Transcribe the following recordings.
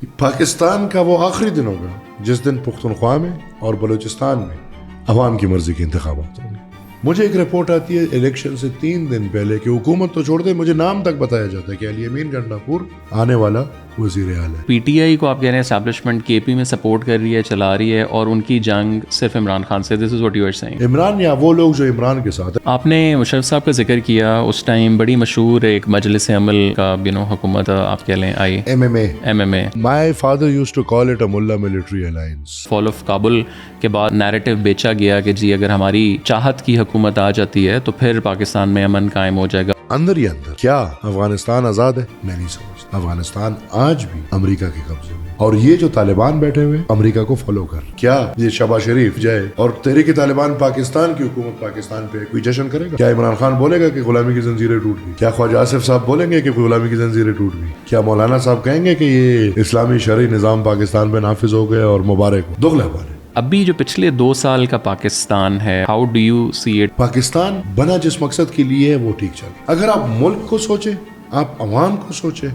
پاکستان کا وہ آخری دن ہوگا جس دن پختونخوا میں اور بلوچستان میں عوام کی مرضی کے انتخابات ہوں گے. مجھے ایک رپورٹ آتی ہے الیکشن سے 3 دن پہلے کہ حکومت تو چھوڑ دے, مجھے نام تک بتایا جاتا ہے کہ علی امین گنڈاپور آنے والا وزیر اعلیٰ ہے. پی ٹی آئی کو آپ کہہ رہے ہیں اسٹیبلشمنٹ کے پی میں سپورٹ کر رہی ہے, چلا رہی ہے, اور ان کی جنگ صرف عمران خان سے. This is what you are seeing. Imran یا وہ لوگ جو عمران کے ساتھ ہیں. آپ نے مشرف صاحب کا ذکر کیا, اس ٹائم بڑی مشہور ایک مجلس عمل کا حکومت آپ کہہ لیں آئی, MMA. My father used to call it a Mullah military alliance. Fall of Kabul کے بعد نیریٹو بیچا گیا کہ جی اگر ہماری چاہت کی حکومت آ جاتی ہے تو پھر پاکستان میں امن قائم ہو جائے گا. اندر ہی اندر کیا افغانستان آزاد ہے؟ میں نہیں سمجھتا. افغانستان آج بھی امریکہ کے قبضے میں, اور یہ جو طالبان بیٹھے ہوئے امریکہ کو فالو کر, کیا یہ شہباز شریف جائے اور تحریک طالبان پاکستان کی حکومت پاکستان پہ کوئی جشن کرے گا؟ کیا عمران خان بولے گا کہ غلامی کی زنجیریں ٹوٹ گئی؟ کیا خواجہ آصف صاحب بولیں گے کہ غلامی کی زنجیریں ٹوٹ گئی؟ کیا مولانا صاحب کہیں گے کہ یہ اسلامی شرعی نظام پاکستان پہ نافذ ہو گیا اور مبارک ہو؟ دغلا بارے. ابھی جو پچھلے 2 سال کا پاکستان ہے, how do you see it? Pakistan بنا جس مقصد کے لیے ہے وہ ٹھیک چل. اگر آپ ملک کو سوچیں, آپ عوام کو سوچیں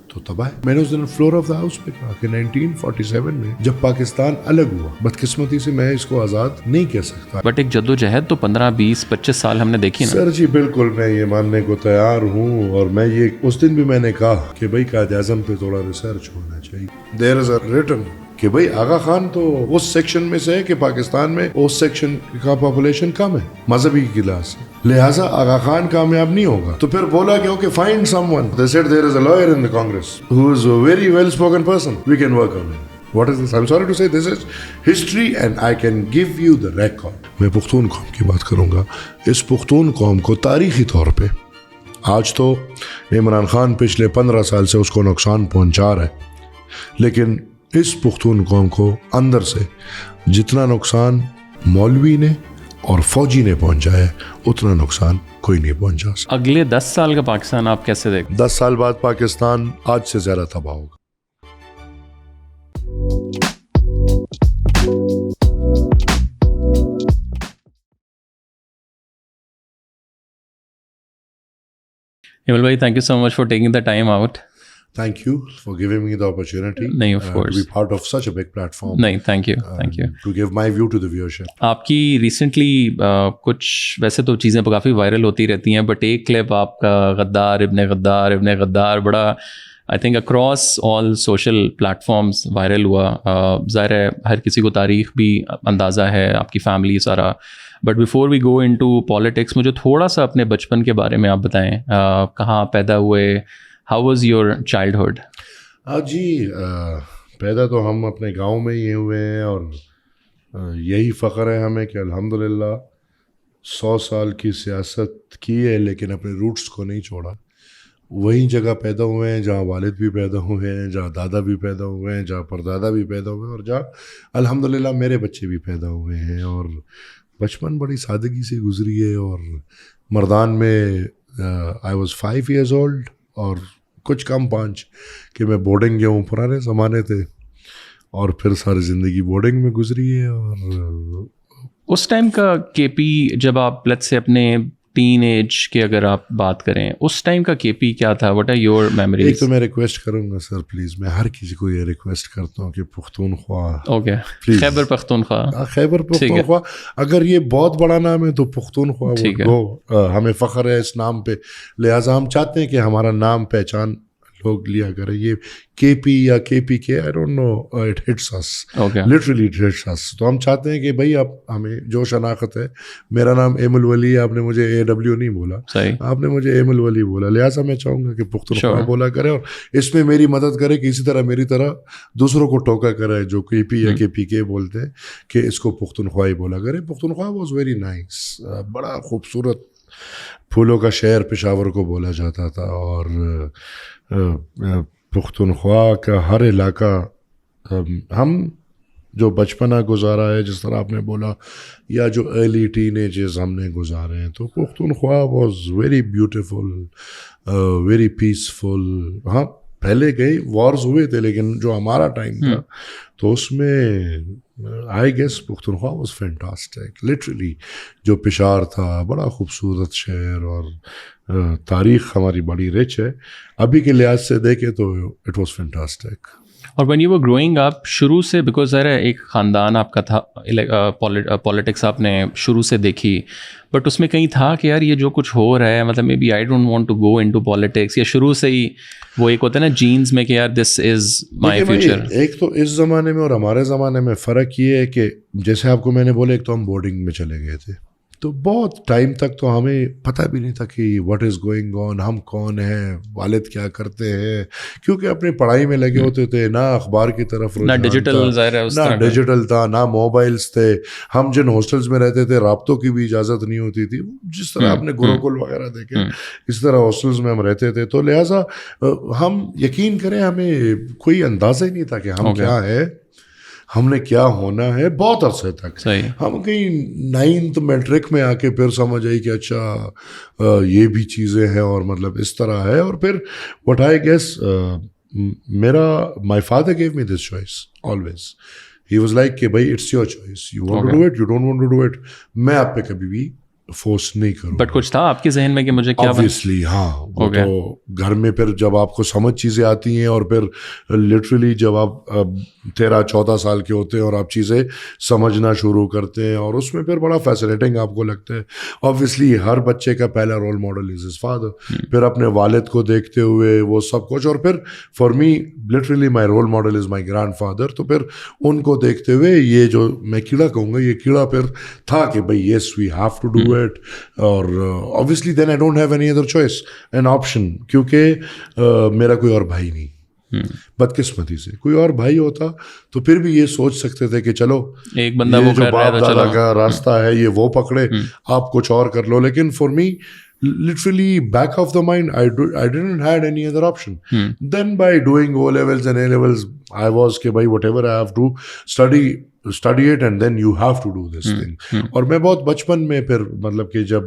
تو تباہ. میں نے اس دن فلور آف دا ہاؤس پہ کہا کہ 1947 میں جب پاکستان الگ ہوا, بدقسمتی سے میں اس کو آزاد نہیں کہہ سکتا, بٹ ایک جدوجہد تو 15, 20, 25 سال ہم نے دیکھی نا. سر جی بالکل میں یہ ماننے کو تیار ہوں, اور میں یہ اس دن بھی میں نے کہا کہ بھائی قائد اعظم پہ تھوڑا ریسرچ ہونا چاہیے. دیر از ریٹن کہ بھائی آغا خان تو اس سیکشن میں سے ہے کہ پاکستان میں اس سیکشن کا پاپولیشن کم ہے مذہبی کلاس سے, لہٰذا آغا خان کامیاب نہیں ہوگا. تو پھر بولا کہ okay find some one. They said there is a lawyer in the Congress who is a very well spoken person. We can work on it. What is this? I'm sorry to say this is history and I can give you the record. میں پختون قوم کی بات کروں گا. اس پختون قوم کو تاریخی طور پہ آج تو عمران خان پچھلے 15 سال سے اس کو نقصان پہنچا رہا ہے, لیکن اس پختون قوم کو اندر سے جتنا نقصان مولوی نے اور فوجی نے پہنچایا ہے اتنا نقصان کوئی نہیں پہنچا سکتا. اگلے 10 سال کا پاکستان آپ کیسے دیکھیں؟ 10 سال بعد پاکستان آج سے زیادہ تباہ ہوگا. ایمل بھائی, thank you so much for taking the time out. Thank you for giving me the opportunity to be part of such a big platform. Thank you. To give my view to the viewership. آپ کی recently کچھ ویسے تو چیزیں کافی viral ہوتی رہتی ہیں, but ایک کلپ آپ کا غدار ابن غدار بڑا I think across all social platforms viral ہوا. ظاہر ہے ہر کسی کو تاریخ بھی اندازہ ہے, آپ کی فیملی سارا, but before we go into ٹو پالیٹکس مجھے تھوڑا سا اپنے بچپن کے بارے میں آپ بتائیں. کہاں پیدا ہوئے, ہاؤ واز یور چائلڈہڈ؟ جی پیدا تو ہم اپنے گاؤں میں ہی ہوئے ہیں, اور یہی فخر ہے ہمیں کہ الحمدللہ 100 سال کی سیاست کی ہے لیکن اپنے روٹس کو نہیں چھوڑا. وہی جگہ پیدا ہوئے ہیں جہاں والد بھی پیدا ہوئے ہیں, جہاں دادا بھی پیدا ہوئے ہیں, جہاں پردادا بھی پیدا ہوئے ہیں, اور جہاں الحمدللہ میرے بچے بھی پیدا ہوئے ہیں. اور بچپن بڑی سادگی سے گزری ہے. اور مردان میں آئی واز 5 years old اور کچھ کم 5 کہ میں بورڈنگ گیا ہوں. پرانے زمانے تھے, اور پھر ساری زندگی بورڈنگ میں گزری ہے. اور اس ٹائم کا کے پی, جب آپ لیٹس سے اپنے ٹین ایج کے اگر آپ بات کریں, اس ٹائم کا کے پی کیا تھا؟ What are your memories? ایک تو میں ریکویسٹ کروں گا سر پلیز, میں ہر کسی کو یہ ریکویسٹ کرتا ہوں کہ پختونخوا, اوکے خیبر پختونخوا, اگر یہ بہت بڑا نام ہے تو پختونخوا ہمیں فخر ہے اس نام پہ, لہٰذا ہم چاہتے ہیں کہ ہمارا نام پہچان لوگ لیا کریں. یہ کے پی یا K P K I don't know, it hits us, literally it hits us. تو ہم چاہتے ہیں کہ بھائی آپ ہمیں جو شناخت ہے, میرا نام ایم الولی ہے, آپ نے مجھے AW نہیں بولا, آپ نے مجھے ایم الولی بولا, لہٰذا میں چاہوں گا کہ پختونخوا بولا کرے, اور اس میں میری مدد کرے کہ اسی طرح میری طرح دوسروں کو ٹوکا کرے جو کے پی یا کے پی کے بولتے ہیں کہ اس کو پختونخوا ہی بولا کرے. پختونخوا واز ویری نائس, بڑا خوبصورت پھولوں کا شہر پشاور کو بولا جاتا تھا. اور پختونخوا کا ہر علاقہ, ہم جو بچپنا گزارا ہے جس طرح آپ نے بولا, یا جو ارلی ٹین ایجز ہم نے گزارے ہیں, تو Pakhtunkhwa was very beautiful, very peaceful. ہاں پہلے کئی وارز ہوئے تھے لیکن جو ہمارا ٹائم تھا تو اس میں I guess Pakhtunkhwa was fantastic. Literally جو پشار تھا بڑا خوبصورت شہر, اور تاریخ ہماری بڑی رچ ہے. ابھی کے لحاظ سے دیکھیں تو اٹ واز فینٹاسٹک. اور when you were growing up شروع سے بیکاز ظاہر ہے ایک خاندان آپ کا تھا, پالیٹکس آپ نے شروع سے دیکھی, بٹ اس میں کہیں تھا کہ یار یہ جو کچھ ہو رہا ہے مطلب maybe I don't want to go into politics, یا شروع سے ہی وہ ایک ہوتا ہے نا جینز میں کہ یار دس از مائی فیوچر؟ ایک تو اس زمانے میں اور ہمارے زمانے میں فرق یہ ہے کہ جیسے آپ کو میں نے بولا, ایک تو ہم بورڈنگ میں چلے گئے تھے, تو بہت ٹائم تک تو ہمیں پتہ بھی نہیں تھا کہ واٹ از گوئنگ آن, ہم کون ہیں, والد کیا کرتے ہیں, کیونکہ اپنی پڑھائی میں لگے ہوتے تھے, نہ اخبار کی طرف نہ ڈیجیٹل ظاہر ہے, نہ ڈیجیٹل تھا, نہ موبائلس تھے. ہم جن ہاسٹلس میں رہتے تھے رابطوں کی بھی اجازت نہیں ہوتی تھی, جس طرح آپ نے گروکل وغیرہ دیکھے اس طرح ہاسٹلس میں ہم رہتے تھے. تو لہٰذا ہم یقین کریں ہمیں کوئی اندازہ ہی نہیں تھا کہ ہم کیا ہے, ہم نے کیا ہونا ہے. بہت عرصے تک ہم کہیں 9th میٹرک میں آ کے پھر سمجھ آئی کہ اچھا یہ بھی چیزیں ہیں اور مطلب اس طرح ہے. اور پھر what I guess my father gave me this choice always. He was like کہ بھائی it's your choice, you want to do it, you don't want to do it. میں آپ پہ کبھی بھی فورس نہیں کروں. بٹ کچھ تھا آپ کے ذہن میں کہ مجھے کیا obviously ہاں, وہ تو گھر میں پھر جب آپ کو سمجھ چیزیں آتی ہیں اور پھر لٹرلی جب آپ 13-14 سال کے ہوتے ہیں اور آپ چیزیں سمجھنا شروع کرتے ہیں, اور اس میں پھر بڑا فیسنیٹنگ آپ کو لگتا ہے. obviously ہر بچے کا پہلا role model is his father, پھر اپنے والد کو دیکھتے ہوئے وہ سب کچھ, اور پھر for me literally my role model is my grandfather. تو پھر ان کو دیکھتے ہوئے یہ جو میں کیڑا کہوں گا, یہ کیڑا پھر تھا کہ بھائی yes we have to do it. اور obviously then I don't have any other choice, an option, کیونکہ میرا کوئی اور بھائی نہیں. بدقسمتی سے کوئی اور بھائی ہوتا تو پھر بھی یہ سوچ سکتے تھے کہ چلو ایک بندہ وہ جو باپ دادا کا راستہ ہے یہ وہ پکڑے, آپ کچھ اور کر لو. لیکن for me literally back of the mind I didn't had any other option. Then by doing O levels and A levels I was کہ بھائی whatever I have to study it and then you have to do this thing. اور میں بہت بچپن میں پھر مطلب کہ جب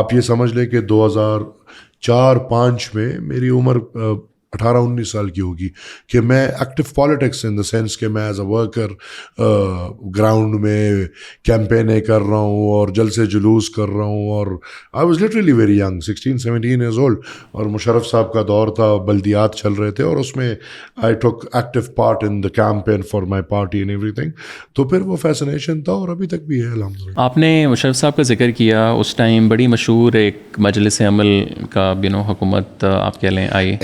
آپ یہ سمجھ لیں کہ 2004-5 میں میری عمر 18-19 سال کی ہوگی کہ میں active politics in the sense کہ میں ایز اے ورکر گراؤنڈ میں کیمپینیں کر رہا ہوں اور جلسے جلوس کر رہا ہوں. اور I was literally very young, 16-17 years old, اور مشرف صاحب کا دور تھا, بلدیات چل رہے تھے, اور اس میں آئی ٹوک active part in the campaign for my party and every thing. تو پھر وہ فیسنیشن تھا اور ابھی تک بھی ہے الحمدللہ. آپ نے مشرف صاحب کا ذکر کیا, اس ٹائم بڑی مشہور ایک مجلس عمل کا حکومت آپ کہہ لیں آئی,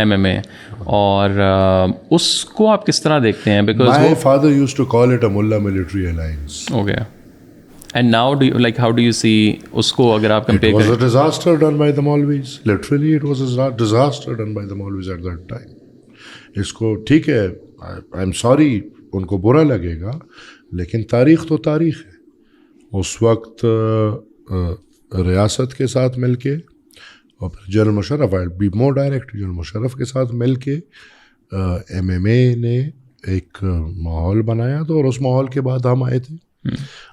MMA, اور اس کو آپ کس طرح دیکھتے ہیں؟ Because my father used to call it a mullah military alliance. Okay. And now do you, like, how do you see اس کو اگر آپ compare کریں؟ It was a disaster done by the Maulvis. Literally it was a disaster done by the Maulvis at that time. اس کو ٹھیک ہے, I'm sorry ان کو برا لگے گا, لیکن تاریخ تو تاریخ ہے. اس وقت ریاست کے ساتھ مل کے اور پھر general Musharraf, I be more direct, general Musharraf کے ساتھ مل کے MMA نے ایک ماحول بنایا تھا, اور اس ماحول کے بعد ہم آئے تھے.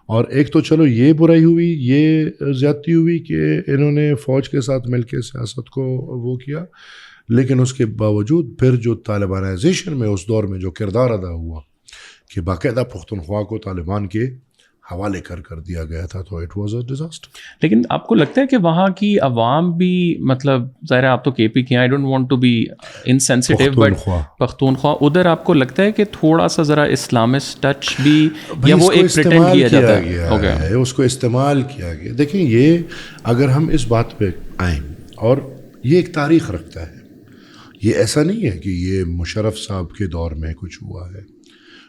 اور ایک تو چلو یہ برائی ہوئی, یہ زیادتی ہوئی کہ انہوں نے فوج کے ساتھ مل کے سیاست کو وہ کیا, لیکن اس کے باوجود پھر جو طالبانائزیشن میں اس دور میں جو کردار ادا ہوا کہ باقاعدہ پختونخوا کو طالبان کے حوالے کر دیا گیا تھا, تو اٹ واز اے ڈیزاسٹر. لیکن آپ کو لگتا ہے کہ وہاں کی عوام بھی مطلب ظاہر ہے آپ تو KP کے ہیں, I don't want to be insensitive, but Pakhtunkhwa ادھر آپ کو لگتا ہے کہ تھوڑا سا ذرا اسلامسٹ ٹچ بھی, یا وہ ایک پریٹینڈ کیا جاتا ہے, اس کو استعمال کیا گیا. دیکھیں یہ اگر ہم اس بات پہ آئیں, اور یہ ایک تاریخ رکھتا ہے, یہ ایسا نہیں ہے کہ یہ مشرف صاحب کے دور میں کچھ ہوا ہے.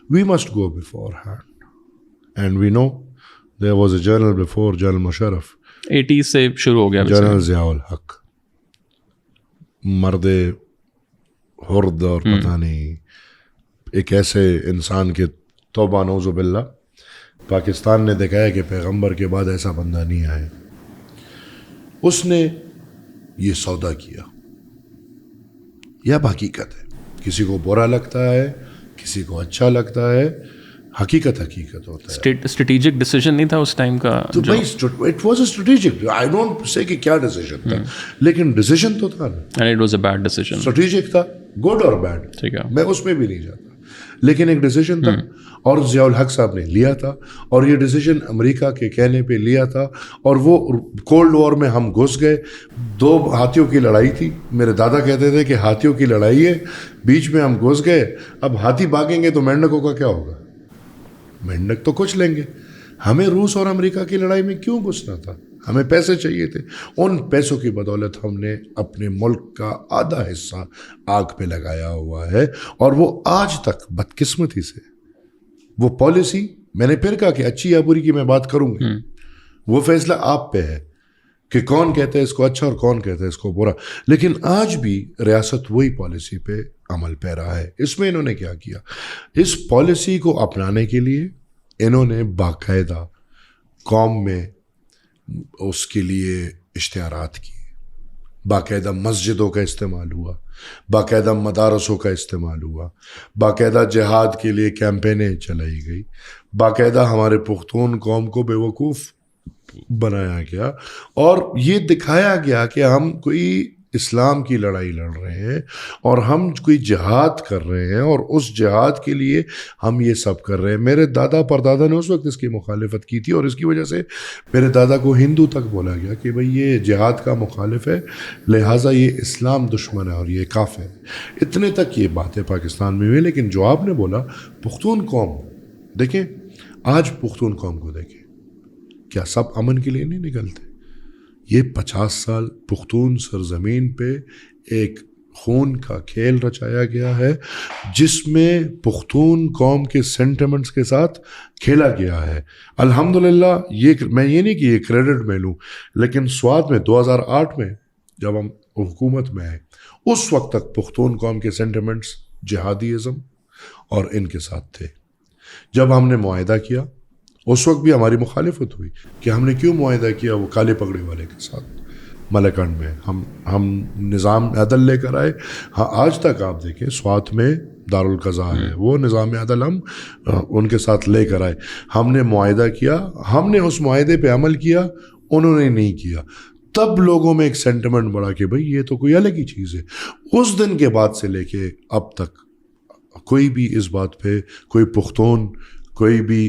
We must go beforehand. And we know there was a journal before General Musharraf. 80s سے شروع ہو گیا. General ضیاء الحق, مرد ہرد, اور پتہ نہیں ایک ایسے انسان کے توبہ نعوذ باللہ پاکستان نے دکھایا کہ پیغمبر کے بعد ایسا بندہ نہیں آئے. اس نے یہ سودا کیا, یہ حقیقت ہے. کسی کو برا لگتا ہے, کسی کو اچھا لگتا ہے, حقیقت ہوتا ہے. اسٹریٹجک ڈیسیژن نہیں تھا اس ٹائم کا. تو بھائی it was a strategic, I don't say کہ کیا ڈیسیژن تھا, لیکن ڈیسیژن تو تھا نا. And it was a bad decision. Strategic تھا, گڈ اور بیڈ, ٹھیک ہے, میں اس میں بھی نہیں جاتا. لیکن ایک ڈیسیجن تھا اور ضیاء الحق صاحب نے لیا تھا, اور یہ ڈیسیجن امریکہ کے کہنے پہ لیا تھا, اور وہ کولڈ وار میں ہم گھس گئے. 2 ہاتھیوں کی لڑائی تھی, میرے دادا کہتے تھے کہ ہاتھیوں کی لڑائی ہے, بیچ میں ہم گھس گئے. اب ہاتھی بھاگیں گے تو مینڈکوں کا کیا ہوگا؟ مینڈک تو کچھ لیں گے. ہمیں روس اور امریکہ کی لڑائی میں کیوں گھسنا تھا؟ ہمیں پیسے چاہیے تھے. ان پیسوں کی بدولت ہم نے اپنے ملک کا آدھا حصہ آگ پہ لگایا ہوا ہے, اور وہ آج تک بدقسمتی سے وہ پالیسی, میں نے پھر کہا کہ اچھی یا بری کی میں بات کروں گی, وہ فیصلہ آپ پہ ہے کہ کون کہتا ہے اس کو اچھا اور کون کہتا ہے اس کو برا. لیکن آج بھی ریاست وہی پالیسی پہ عمل پیرا ہے. اس میں انہوں نے کیا کیا, اس پالیسی کو اپنانے کے لیے انہوں نے باقاعدہ قوم میں اس کے لیے اشتہارات کیے, باقاعدہ مسجدوں کا استعمال ہوا, باقاعدہ مدارسوں کا استعمال ہوا, باقاعدہ جہاد کے لیے کیمپینیں چلائی گئی, باقاعدہ ہمارے پختون قوم کو بے وقوف بنایا گیا, اور یہ دکھایا گیا کہ ہم کوئی اسلام کی لڑائی لڑ رہے ہیں اور ہم کوئی جہاد کر رہے ہیں, اور اس جہاد کے لیے ہم یہ سب کر رہے ہیں. میرے دادا پردادا نے اس وقت اس کی مخالفت کی تھی, اور اس کی وجہ سے میرے دادا کو ہندو تک بولا گیا کہ بھئی یہ جہاد کا مخالف ہے, لہٰذا یہ اسلام دشمن ہے اور یہ کافر ہے. اتنے تک یہ باتیں پاکستان میں ہوئی. لیکن جو آپ نے بولا پختون قوم, دیکھیں آج پختون قوم کو دیکھیں, کیا سب امن کے لیے نہیں نکلتے؟ یہ 50 سال پختون سرزمین پہ ایک خون کا کھیل رچایا گیا ہے, جس میں پختون قوم کے سینٹیمنٹس کے ساتھ کھیلا گیا ہے. الحمدللہ یہ میں یہ نہیں کہ یہ کریڈٹ میں لوں, لیکن سوات میں 2008 میں جب ہم حکومت میں آئے, اس وقت تک پختون قوم کے سینٹیمنٹس جہادی ازم اور ان کے ساتھ تھے. جب ہم نے معاہدہ کیا اس وقت بھی ہماری مخالفت ہوئی کہ ہم نے کیوں معاہدہ کیا وہ کالے پگڑی والے کے ساتھ. ملکنڈ میں ہم نظام عدل لے کر آئے. ہاں آج تک آپ دیکھیں سوات میں دارالقضاء ہے, وہ نظام عدل ہم ان کے ساتھ لے کر آئے. ہم نے معاہدہ کیا, ہم نے اس معاہدے پہ عمل کیا, انہوں نے نہیں کیا. تب لوگوں میں ایک سینٹیمنٹ بڑھا کہ بھئی یہ تو کوئی الگ ہی چیز ہے. اس دن کے بعد سے لے کے اب تک کوئی بھی اس بات پہ, کوئی پختون کوئی بھی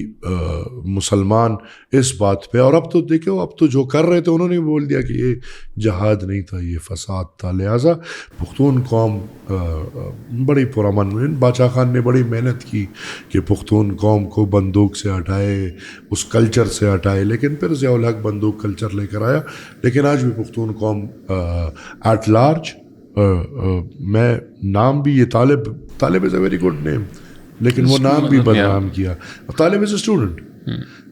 مسلمان اس بات پہ, اور اب تو دیکھو اب تو جو کر رہے تھے انہوں نے بول دیا کہ یہ جہاد نہیں تھا, یہ فساد تھا. لہٰذا پختون قوم بڑی پرامن, باچا خان نے بڑی محنت کی کہ پختون قوم کو بندوق سے ہٹائے, اس کلچر سے ہٹائے, لیکن پھر ضیاء الحق بندوق کلچر لے کر آیا. لیکن آج بھی پختون قوم ایٹ لارج, میں نام بھی یہ طالب از اے ویری گڈ نیم, لیکن وہ نام بھی بدنام کیا. طالب از اے اسٹوڈنٹ,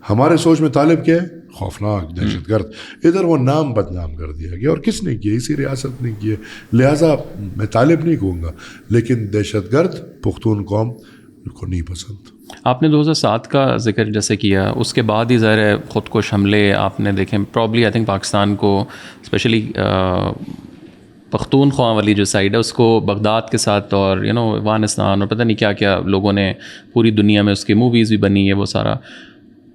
ہمارے سوچ میں طالب کیا ہے؟ خوفناک, دہشت گرد. ادھر وہ نام بدنام کر دیا گیا, اور کس نے کیا؟ اسی ریاست نے کیا. لہٰذا میں طالب نہیں کہوں گا, لیکن دہشت گرد پختون قوم کو نہیں پسند. آپ نے 2007 کا ذکر جیسے کیا, اس کے بعد ہی ظاہر ہے خود کش حملے آپ نے دیکھیں. پرابلی آئی تھنک پاکستان کو اسپیشلی پختونخوا والی جو سائڈ ہے اس کو بغداد کے ساتھ اور افغانستان اور پتہ نہیں کیا کیا لوگوں نے, پوری دنیا میں اس کی موویز بھی بنی ہے وہ سارا.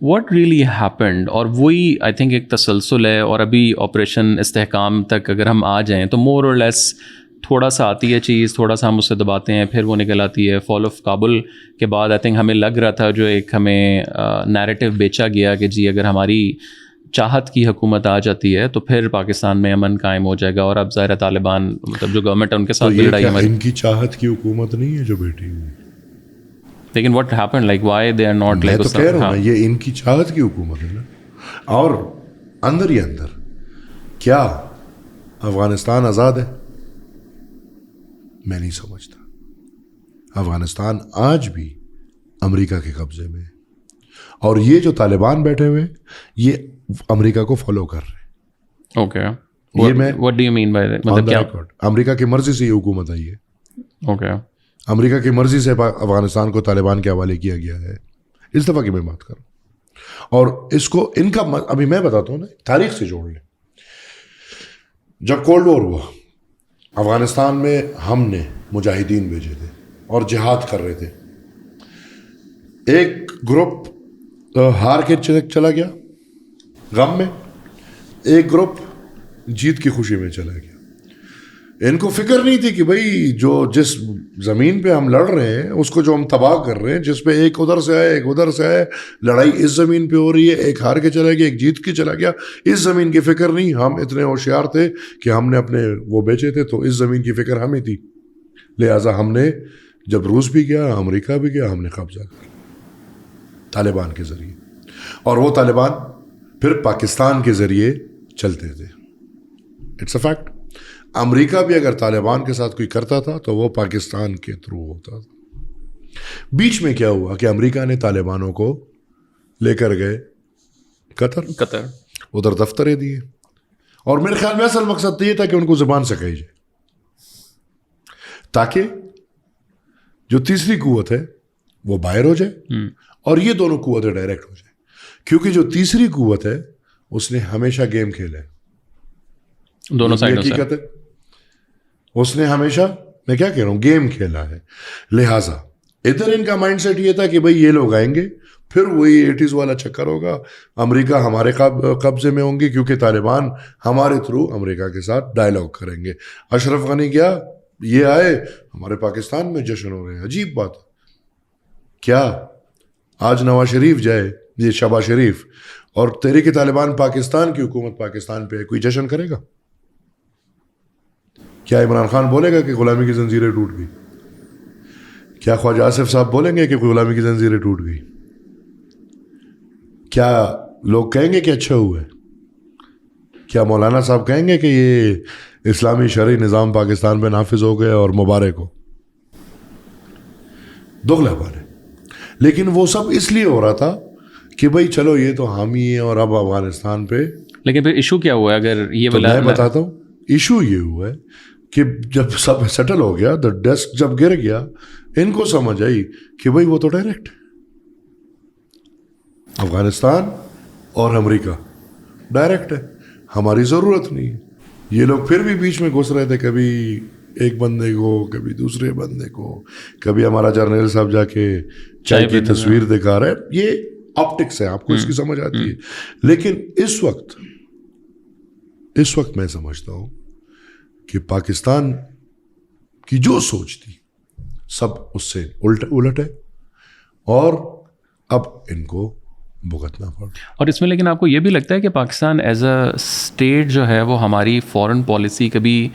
What really happened? اور وہی آئی تھنک ایک تسلسل ہے, اور ابھی آپریشن استحکام تک اگر ہم آ جائیں تو مور اور لیس تھوڑا سا آتی ہے چیز, تھوڑا سا ہم اس سے دباتے ہیں, پھر وہ نکل آتی ہے. فال آف کابل کے بعد آئی تھنک ہمیں لگ رہا تھا, جو ایک ہمیں نیریٹو بیچا گیا کہ جی اگر ہماری چاہت کی حکومت آ جاتی ہے تو پھر پاکستان میں امن قائم ہو جائے گا. اور اب ظاہر طالبان مطلب جو گورنمنٹ ہے ان کے ساتھ لڑائی ہماری. ان کی چاہت کی حکومت نہیں ہے جو بیٹھی ہوئی, لیکن what happen like why they are not like. میں تو کہہ رہا ہوں یہ ان کی چاہت کی حکومت ہے نا. اور اندر ہی اندر کیا افغانستان آزاد ہے؟ میں نہیں سمجھتا. افغانستان آج بھی امریکہ کے قبضے میں ہے, اور یہ جو طالبان بیٹھے ہوئے یہ امریکہ کو فالو کر رہے ہیں. اوکے, یہ میں what do you mean by that? مطلب کیا؟ امریکہ کی مرضی سے یہ حکومت آئی ہے. اوکے, امریکہ کی مرضی سے افغانستان کو طالبان کے حوالے کیا گیا ہے. اس دفعہ کی میں بات کروں, اور اس کو ان کا ابھی میں بتاتا ہوں نا, تاریخ سے جوڑ لیں. جب کولڈ وار ہوا افغانستان میں ہم نے مجاہدین بھیجے تھے اور جہاد کر رہے تھے. ایک گروپ ہار کے چلا گیا غم میں, ایک گروپ جیت کی خوشی میں چلا گیا. ان کو فکر نہیں تھی کہ بھائی جو جس زمین پہ ہم لڑ رہے ہیں اس کو جو ہم تباہ کر رہے ہیں, جس پہ ایک ادھر سے آئے ایک ادھر سے آئے, لڑائی اس زمین پہ ہو رہی ہے, ایک ہار کے چلا گیا ایک جیت کے چلا گیا, اس زمین کی فکر نہیں. ہم اتنے ہوشیار تھے کہ ہم نے اپنے وہ بیچے تھے, تو اس زمین کی فکر ہمیں تھی. لہٰذا ہم نے جب روس بھی گیا امریکہ بھی گیا, ہم نے قبضہ کر طالبان کے ذریعے, اور وہ طالبان پھر پاکستان کے ذریعے چلتے تھے. It's a fact. امریکہ بھی اگر طالبان کے ساتھ کوئی کرتا تھا تو وہ پاکستان کے تھرو ہوتا تھا. بیچ میں کیا ہوا کہ امریکہ نے طالبانوں کو لے کر گئے قطر, ادھر دفتریں دیے, اور میرے خیال میں اصل مقصد تو یہ تھا کہ ان کو زبان سکھائی جائے, تاکہ جو تیسری قوت ہے وہ باہر ہو جائے اور یہ دونوں قوتیں ڈائریکٹ ہو جائیں. کیونکہ جو تیسری قوت ہے اس نے ہمیشہ گیم کھیلا ہے, دونوں سائڈوں سے حقیقت ہے. اس نے ہمیشہ, میں کیا کہہ رہا ہوں, گیم کھیلا ہے. لہٰذا ادھر ان کا مائنڈ سیٹ یہ تھا کہ بھائی یہ لوگ آئیں گے, پھر وہی 80s والا چکر ہوگا, امریکہ ہمارے قبضے میں ہوں گے کیونکہ طالبان ہمارے تھرو امریکہ کے ساتھ ڈائلاگ کریں گے. اشرف غنی کیا, یہ آئے ہمارے پاکستان میں جشن ہو رہے ہیں. عجیب بات ہے, کیا آج نواز شریف جائے, یہ شہباز شریف, اور تحریک طالبان پاکستان کی حکومت پاکستان پہ کوئی جشن کرے گا؟ کیا عمران خان بولے گا کہ غلامی کی زنجیریں ٹوٹ گئی؟ کیا خواجہ آصف صاحب بولیں گے کہ غلامی کی زنجیریں ٹوٹ گئی؟ کیا لوگ کہیں گے کہ اچھا ہوا ہے؟ کیا مولانا صاحب کہیں گے کہ یہ اسلامی شرعی نظام پاکستان پہ نافذ ہو گیا اور مبارک ہو؟ دغلا بار ہے. لیکن وہ سب اس لیے ہو رہا تھا کہ بھائی چلو یہ تو حامی ہے اور اب افغانستان پہ. لیکن پھر ایشو کیا ہوا ہے؟ اگر یہ میں بتاتا ہوں, ایشو یہ ہوا ہے کہ جب سب سیٹل ہو گیا, ڈیسک جب گر گیا, ان کو سمجھ آئی کہ بھائی وہ تو ڈائریکٹ افغانستان اور امریکہ ڈائریکٹ ہے, ہماری ضرورت نہیں ہے. یہ لوگ پھر بھی بیچ میں گھس رہے تھے, کبھی ایک بندے کو کبھی دوسرے بندے کو, کبھی ہمارا جرنیل صاحب جا کے چائے کی تصویر دکھا رہے. یہ آپٹکس ہے, آپ کو اس کی سمجھ آتی ہے. لیکن اس وقت میں سمجھتا ہوں کہ پاکستان کی جو سوچ تھی سب اس سے الٹ ہے, اور اب ان کو بھگتنا پڑ. اور اس میں لیکن آپ کو یہ بھی لگتا ہے کہ پاکستان ایز اے اسٹیٹ جو ہے وہ ہماری فورن پالیسی کبھی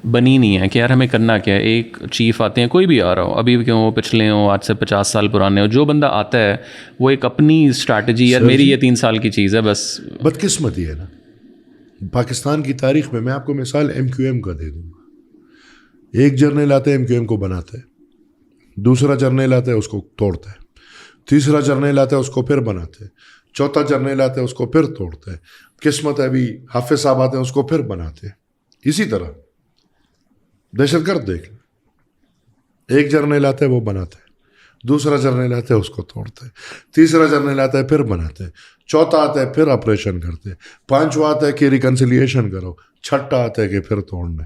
بنی نہیں ہے کہ یار ہمیں کرنا کیا ہے؟ ایک چیف آتے ہیں, کوئی بھی آ رہا ہو, ابھی کیوں ہو, پچھلے ہوں, آج سے 50 سال پرانے ہو, جو بندہ آتا ہے وہ ایک اپنی اسٹریٹجی, یار میری یہ 3 سال کی چیز ہے بس. بدقسمتی ہے نا پاکستان کی تاریخ میں آپ کو مثال MQM کا دے دوں گا. ایک جرنیل آتا ہے MQM کو بناتا ہے, دوسرا جرنیل آتا ہے اس کو توڑتا ہے, تیسرا جرنیل آتا ہے اس کو پھر بناتے ہیں, چوتھا جرنیل آتا ہے اس کو پھر توڑتے ہیں. قسمت ہے ابھی حافظ صاحب آتے ہیں اس کو پھر بناتے ہیں. اسی طرح دہشت گرد دیکھ لیں, ایک جرنیل آتا ہے وہ بناتا ہے, دوسرا جرنیل آتا ہے اس کو توڑتا ہے, تیسرا جرنیل آتا ہے پھر بناتے ہیں, چوتھا آتا ہے پھر آپریشن کرتے ہیں, پانچواں آتا ہے کہ ریکنسیلیشن کرو, چھٹا آتا ہے کہ پھر توڑنا.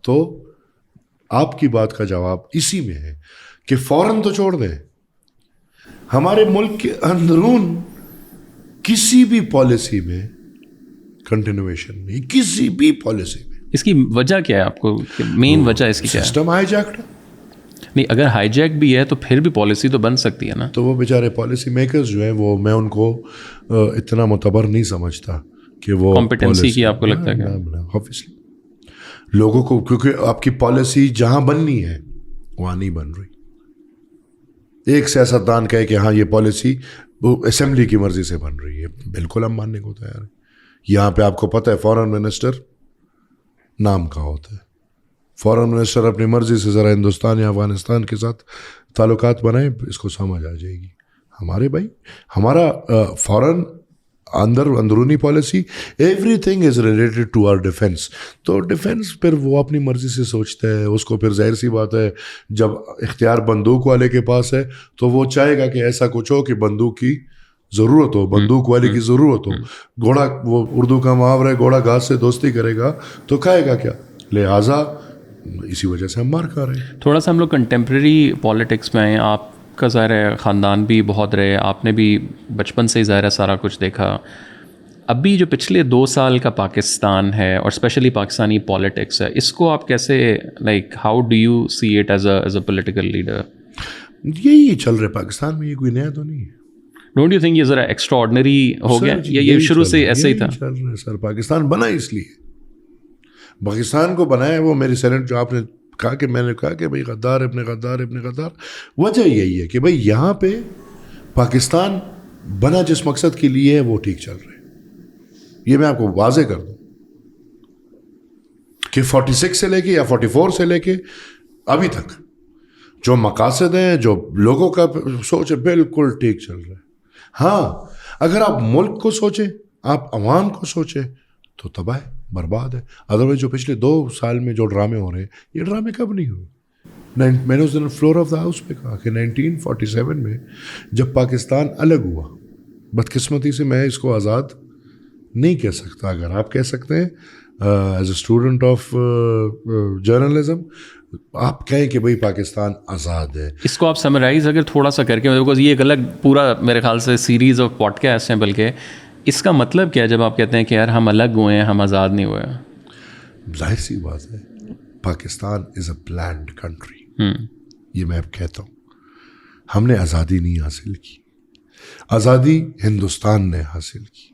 تو آپ کی بات کا جواب اسی میں ہے کہ فوراً تو چھوڑ دیں. ہمارے ملک کے اندرون کسی بھی پالیسی میں کنٹینویشن نہیں, کسی بھی پالیسی میں. اس کی وجہ کیا ہے آپ کو, مین وجہ اس کی کیا ہے؟ سسٹم ہائی جیکڈ ہے. نہیں, اگر ہائی جیک بھی ہے تو پھر بھی پالیسی تو بن سکتی ہے نا. تو وہ بیچارے پالیسی میکرز جو ہیں وہ, میں ان کو اتنا معتبر نہیں سمجھتا کہ وہ کمپیٹنسی کی آپ کو لگتا ہے کہ آبویسلی لوگوں کو, کیونکہ آپ کی پالیسی جہاں بننی ہے وہاں نہیں بن رہی. ایک سیاستدان کہے کہ ہاں یہ پالیسی اسمبلی کی مرضی سے بن رہی ہے, بالکل ہم ماننے کو تیار ہیں. یہاں پہ آپ کو پتہ ہے فورن منسٹر نام کا ہوتا ہے. فورن منسٹر اپنی مرضی سے ذرا ہندوستان یا افغانستان کے ساتھ تعلقات بنائیں, اس کو سمجھ آ جائے گی. ہمارے بھائی, ہمارا فورن اندرونی policy everything is related to our defence. تو ڈیفینس پھر وہ اپنی مرضی سے سوچتا ہے, اس کو پھر ظاہر سی بات ہے جب اختیار بندوق والے کے پاس ہے تو وہ چاہے گا کہ ایسا کچھ ہو کہ بندوق کی ضرورت ہو, بندوق والے کی ضرورت ہو. گھوڑا, وہ اردو کا محاورہ ہے, گھوڑا گھاس سے دوستی کرے گا تو کھائے گا کیا. لہٰذا اسی وجہ سے ہم مار کھا رہے ہیں. تھوڑا سا ہم لوگ کنٹمپریری پالیٹکس میں آئیں. آپ کا ظاہر ہے خاندان بھی بہت رہے, آپ نے بھی بچپن سے ہی ظاہر ہے سارا کچھ دیکھا. ابھی جو پچھلے 2 سال کا پاکستان ہے اور اسپیشلی پاکستانی پالیٹکس ہے, اس کو آپ کیسے like how do you see it as a political leader? یہی چل رہا ہے پاکستان میں, یہ کوئی نیا تو نہیں ہے. ڈونٹ یو تھنک یہ ذرا ایکسٹرا آرڈنری ہو گیا, یا یہ شروع سے ایسا ہی تھا؟ چل رہا ہے سر, پاکستان بنا اس لیے, پاکستان کو بنایا وہ میری سینٹ جو آپ نے کہا کہ میں نے کہا کہ بھائی غدار ابن غدار ابن غدار, وجہ یہی ہے کہ بھائی یہاں پہ پاکستان بنا جس مقصد کے لیے ہے وہ ٹھیک چل رہے. یہ میں آپ کو واضح کر دوں کہ 46 سے لے کے یا 44 سے لے کے ابھی تک جو مقاصد ہیں, جو لوگوں کا سوچ ہے, بالکل ٹھیک چل رہا ہے. ہاں اگر آپ ملک کو سوچیں, آپ عوام کو سوچیں تو تباہ برباد ہے. ادروائز جو پچھلے 2 سال میں جو ڈرامے ہو رہے ہیں, یہ ڈرامے کب نہیں ہوئے. میں نے اس دن فلور آف دا ہاؤس پہ کہا کہ 1947 میں جب پاکستان الگ ہوا, بدقسمتی سے میں اس کو آزاد نہیں کہہ سکتا. اگر آپ کہہ سکتے ہیں as a student of journalism, آپ کہیں کہ بھائی پاکستان آزاد ہے. اس کو آپ سمرائز اگر تھوڑا سا کر کے, بیکاز یہ ایک الگ پورا میرے خیال سے سیریز آف پوڈ کاسٹ ہیں, بلکہ اس کا مطلب کیا ہے جب آپ کہتے ہیں کہ یار ہم الگ ہوئے ہیں, ہم آزاد نہیں ہوئے؟ ظاہر سی بات ہے, پاکستان از اے پلانڈ کنٹری. یہ میں اب کہتا ہوں, ہم نے آزادی نہیں حاصل کی, آزادی ہندوستان نے حاصل کی.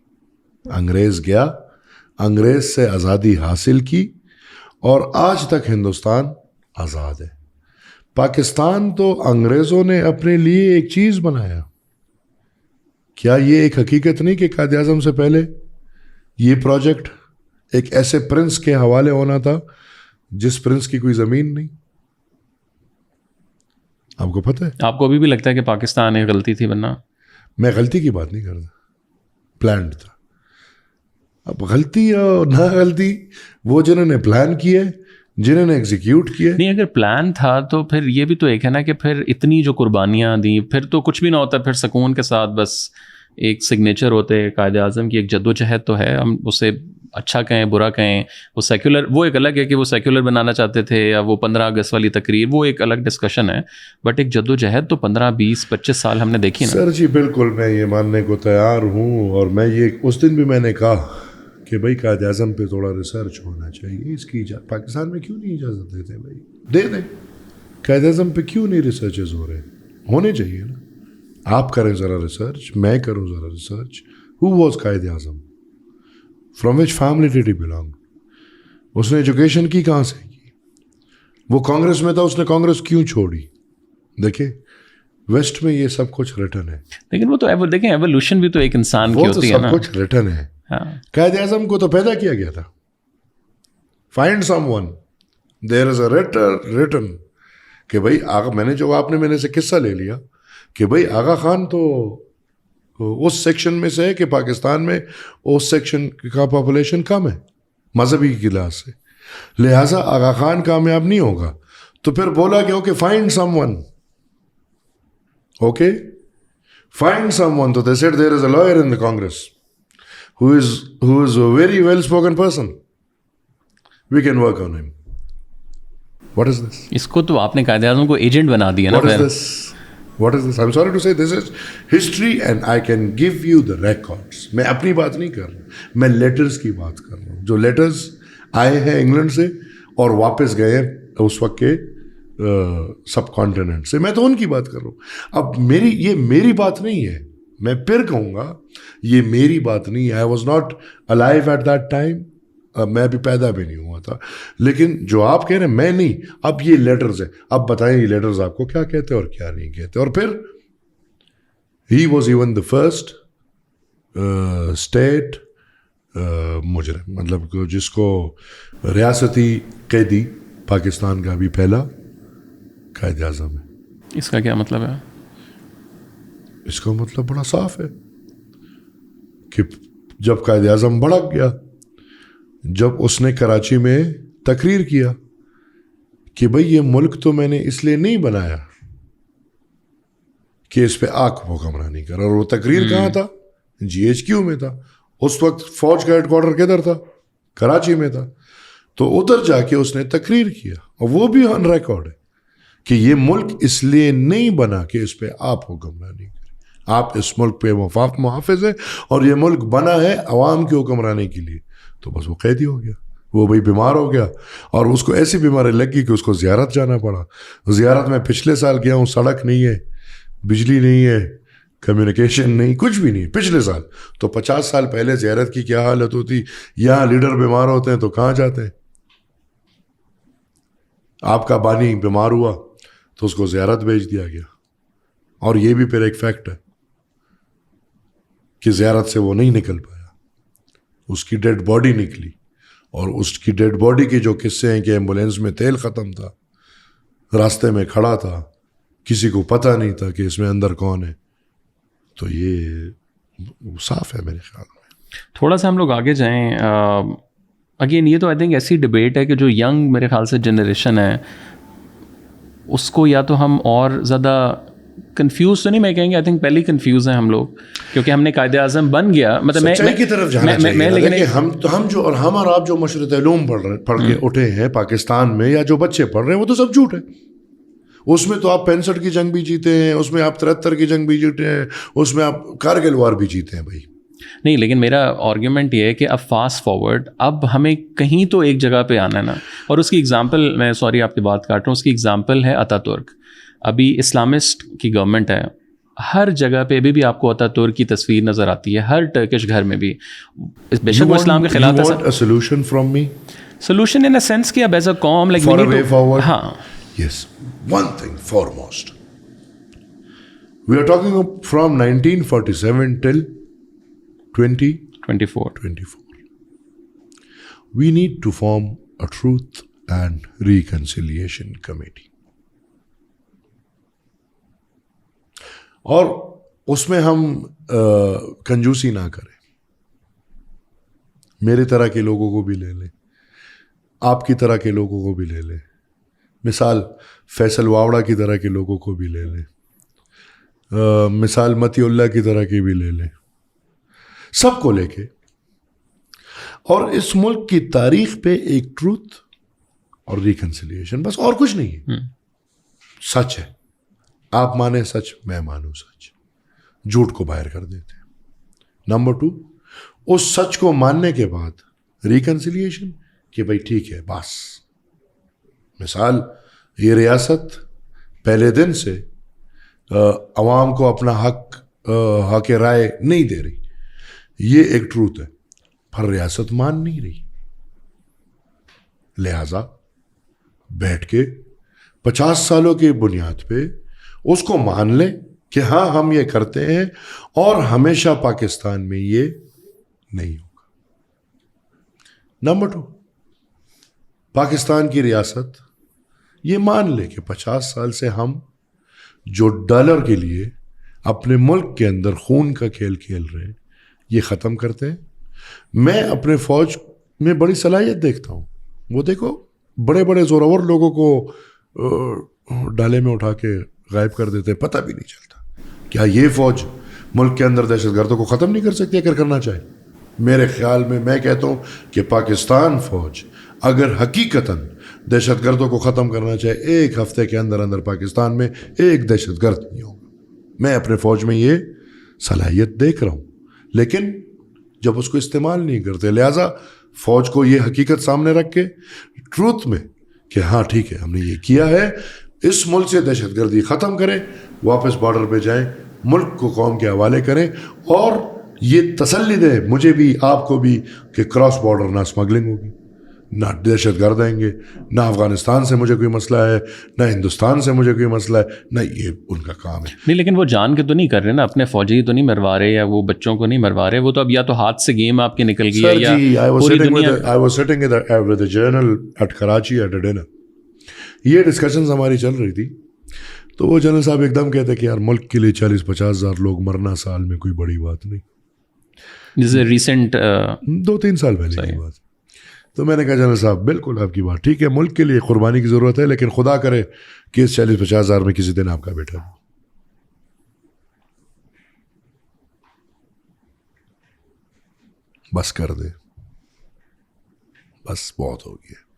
انگریز گیا, انگریز سے آزادی حاصل کی, اور آج تک ہندوستان آزاد ہے. پاکستان تو انگریزوں نے اپنے لیے ایک چیز بنایا. کیا یہ ایک حقیقت نہیں کہ قائد اعظم سے پہلے یہ پروجیکٹ ایک ایسے پرنس کے حوالے ہونا تھا جس پرنس کی کوئی زمین نہیں؟ آپ کو پتہ ہے؟ آپ کو ابھی بھی لگتا ہے کہ پاکستان ایک غلطی تھی بننا؟ میں غلطی کی بات نہیں کرتا, پلانڈ تھا. اب غلطی اور نہ غلطی وہ جنہوں نے پلان کیا, جنہوں نے ایگزیکیوٹ کیا. نہیں, اگر پلان تھا تو پھر یہ بھی تو ایک ہے نا کہ پھر اتنی جو قربانیاں دیں, پھر تو کچھ بھی نہ ہوتا, پھر سکون کے ساتھ بس ایک سگنیچر ہوتے قائد اعظم کی, ایک جدوجہد تو ہے, ہم اسے اچھا کہیں برا کہیں. وہ سیکولر, وہ ایک الگ ہے کہ وہ سیکولر بنانا چاہتے تھے, یا وہ 15 اگست والی تقریر, وہ ایک الگ ڈسکشن ہے. بٹ ایک جدوجہد تو 15 20 25 سال ہم نے دیکھی نا. سر جی بالکل میں یہ ماننے کو تیار ہوں, اور میں یہ اس دن بھی میں نے کہا کہ بھائی قائد اعظم پہ تھوڑا ریسرچ ہونا چاہیے. اس کی پاکستان میں کیوں نہیں اجازت دیتے بھائی؟ دے دیں. قائد اعظم پہ کیوں نہیں ریسرچز ہو رہے؟ ہونے چاہیے نا. آپ کریں ذرا ریسرچ, میں کروں ذرا research. Who was Quaid Azam, from which family did he belong, اس نے ایجوکیشن کی کہاں سے کی, وہ کانگریس میں تھا, اس نے کانگریس کیوں چھوڑی؟ دیکھیں ویسٹ میں یہ سب کچھ ریٹن ہے. لیکن وہ تو دیکھیں ایوولوشن بھی تو ایک انسان کی ہوتی ہے نا. سب کچھ ریٹن ہے. قائد اعظم کو تو پیدا کیا گیا تھا. Find some one, there is a written کہ بھائی آغا, میں نے جو آپ نے میرے سے قصہ لے لیا کہ بھائی آغا خان تو اس سیکشن میں سے ہے کہ پاکستان میں اس سیکشن کا پاپولیشن کم ہے مذہبی کی لحاظ سے, لہٰذا آغا خان کامیاب نہیں ہوگا. تو پھر بولا کہ okay find someone, okay find someone. تو they said there is a lawyer in the Congress who is a very well spoken person, we can work on him. What is this? اس کو تو آپ نے قائد اعظم کو agent بنا دیا نا. What is this? I'm sorry to say this is history and I can give you the records. میں اپنی بات نہیں کر رہا, میں لیٹرز کی بات کر رہا ہوں, جو لیٹرز آئے ہیں انگلینڈ سے اور واپس گئے ہیں اس وقت کے سب کانٹیننٹ سے, میں تو ان کی بات کر رہا ہوں. اب یہ میری بات نہیں ہے, میں پھر کہوں گا یہ میری بات نہیں ہے. I was not alive at that time, میں ابھی پیدا بھی نہیں ہوا تھا. لیکن جو آپ کہہ رہے ہیں میں نہیں, اب یہ لیٹرز ہیں, اب بتائیں یہ لیٹرز آپ کو کیا کہتے ہیں اور کیا نہیں کہتے. اور پھر he was even the first state مجرم, مطلب جس کو ریاستی قیدی پاکستان کا بھی پہلا قائد اعظم ہے. اس کا کیا مطلب ہے؟ اس کا مطلب بڑا صاف ہے کہ جب قائد اعظم بھڑک گیا, جب اس نے کراچی میں تقریر کیا کہ بھئی یہ ملک تو میں نے اس لیے نہیں بنایا کہ اس پہ آنکھ حکمرانی کر, اور وہ تقریر کہاں تھا؟ GHQ میں تھا. اس وقت فوج کا ہیڈ کوارٹر کدھر تھا؟ کراچی میں تھا. تو ادھر جا کے اس نے تقریر کیا, اور وہ بھی آن ریکارڈ ہے کہ یہ ملک اس لیے نہیں بنا کہ اس پہ آپ حکمرانی کریں. آپ اس ملک پہ محافظ ہیں اور یہ ملک بنا ہے عوام کی حکمرانی کے لیے. تو بس وہ قیدی ہو گیا, وہ بھائی بیمار ہو گیا اور اس کو ایسی بیماری لگ گئی کہ اس کو زیارت جانا پڑا. زیارت میں پچھلے سال گیا ہوں, سڑک نہیں ہے, بجلی نہیں ہے, کمیونیکیشن نہیں, کچھ بھی نہیں پچھلے سال. تو 50 سال پہلے زیارت کی کیا حالت ہوتی. یہاں لیڈر بیمار ہوتے ہیں تو کہاں جاتے ہیں. آپ کا بانی بیمار ہوا تو اس کو زیارت بھیج دیا گیا. اور یہ بھی پھر ایک فیکٹ ہے کہ زیارت سے وہ نہیں نکل پایا, اس کی ڈیڈ باڈی نکلی. اور اس کی ڈیڈ باڈی کے جو قصے ہیں کہ ایمبولینس میں تیل ختم تھا, راستے میں کھڑا تھا, کسی کو پتہ نہیں تھا کہ اس میں اندر کون ہے. تو یہ صاف ہے میرے خیال میں. تھوڑا سا ہم لوگ آگے جائیں. اگین یہ تو آئی تھنک ایسی ڈبیٹ ہے کہ جو ینگ میرے خیال سے جنریشن ہے اس کو یا تو ہم اور زیادہ کنفیوز تو نہیں میں کہیں گے, آئی تھنک پہلے ہی کنفیوز ہیں ہم لوگ کیونکہ ہم نے قائد اعظم بن گیا. مطلب سچائی کی طرف جانا چاہیے. لیکن ہم جو اور ہم اور آپ جو مشرط علوم پڑھ کے اٹھے ہیں پاکستان میں, یا جو بچے پڑھ رہے ہیں, وہ تو سب جھوٹ ہے. اس میں تو آپ 65 کی جنگ بھی جیتے ہیں, اس میں آپ 73 کی جنگ بھی جیتے ہیں, اس میں آپ کارگل وار بھی جیتے ہیں بھائی. نہیں, لیکن میرا آرگیومنٹ یہ ہے کہ اب فاسٹ فارورڈ, اب ہمیں کہیں تو ایک جگہ پہ آنا ہے نا. اور اس کی ایگزامپل, میں سوری آپ کی بات کاٹ رہا ہوں, اس کی ایگزامپل ہے اتا ترک. ابھی اسلامسٹ کی گورنمنٹ ہے, ہر جگہ پہ ابھی بھی آپ کو اتا ترک کی تصویر نظر آتی ہے, ہر ٹرکش گھر میں بھی. بے شک وہ اسلام کے خلاف ہے. Solution from me, solution in a sense کہ اب ایز اے قوم like for a way forward. ہاں, yes, one thing foremost, we are talking from 1947 till 2024. We need to form a truth and reconciliation committee. اور اس میں ہم کنجوسی نہ کریں. میرے طرح کے لوگوں کو بھی لے لیں, آپ کی طرح کے لوگوں کو بھی لے لیں. مثال فیصل واوڑا کی طرح کے لوگوں کو بھی لے لیں, مثال متی اللہ کی طرح کی بھی لے لیں, سب کو لے کے. اور اس ملک کی تاریخ پہ ایک ٹروتھ اور ریکنسیلیشن, بس اور کچھ نہیں ہے. سچ ہے, آپ مانیں سچ, میں مانوں سچ, جھوٹ کو باہر کر دیتے ہیں. نمبر 2, اس سچ کو ماننے کے بعد ریکنسیلیشن کہ بھائی ٹھیک ہے بس. مثال یہ ریاست پہلے دن سے عوام کو اپنا حق رائے نہیں دے رہی, یہ ایک ٹروتھ ہے, پر ریاست مان نہیں رہی. لہذا بیٹھ کے 50 سالوں کی بنیاد پہ اس کو مان لیں کہ ہاں ہم یہ کرتے ہیں اور ہمیشہ پاکستان میں یہ نہیں ہوگا. نمبر 2, پاکستان کی ریاست یہ مان لے کہ 50 سال سے ہم جو ڈالر کے لیے اپنے ملک کے اندر خون کا کھیل کھیل رہے ہیں یہ ختم کرتے ہیں. میں اپنے فوج میں بڑی صلاحیت دیکھتا ہوں. وہ دیکھو بڑے بڑے زورور لوگوں کو ڈالے میں اٹھا کے غائب کر دیتے, پتہ بھی نہیں چلتا. کیا یہ فوج ملک کے اندر دہشت گردوں کو ختم نہیں کر سکتی اگر کرنا چاہے؟ میرے خیال میں کہتا ہوں کہ پاکستان فوج اگر حقیقتاً دہشت گردوں کو ختم کرنا چاہے, 1 ہفتے کے اندر اندر پاکستان میں ایک دہشت گرد نہیں ہوگا. میں اپنے فوج میں یہ صلاحیت دیکھ رہا ہوں, لیکن جب اس کو استعمال نہیں کرتے. لہٰذا فوج کو یہ حقیقت سامنے رکھ کے ٹروتھ میں کہ ہاں ٹھیک ہے ہم نے یہ کیا ہے, اس ملک سے دہشت گردی ختم کریں, واپس بارڈر پہ جائیں, ملک کو قوم کے حوالے کریں, اور یہ تسلی دیں مجھے بھی آپ کو بھی کہ کراس بارڈر نہ اسمگلنگ ہوگی, نہ دہشت گرد آئیں گے, نہ افغانستان سے مجھے کوئی مسئلہ ہے, نہ ہندوستان سے مجھے کوئی مسئلہ ہے, نہ یہ ان کا کام ہے. نہیں, لیکن وہ جان کے تو نہیں کر رہے نا, اپنے فوجی تو نہیں مروا رہے یا وہ بچوں کو نہیں مروا رہے, وہ تو اب یا تو ہاتھ سے گیم آپ کی نکل گئی ہے یا پوری دنیا. I was sitting with a journal at Karachi at a dinner. یہ ڈسکشنز ہماری چل رہی تھی, تو وہ جنرل صاحب ایک دم کہتے کہ یار ملک کے لیے 40-50 ہزار لوگ مرنا سال میں کوئی بڑی بات نہیں. جیسے ریسنٹ 2-3 سال پہلے کی بات. تو میں نے کہا جنرل صاحب بالکل آپ کی بات ٹھیک ہے, ملک کے لیے قربانی کی ضرورت ہے, لیکن خدا کرے کہ اس 40-50 ہزار میں کسی دن آپ کا بیٹا ہو. بس کر دے, بس بہت ہو گیا.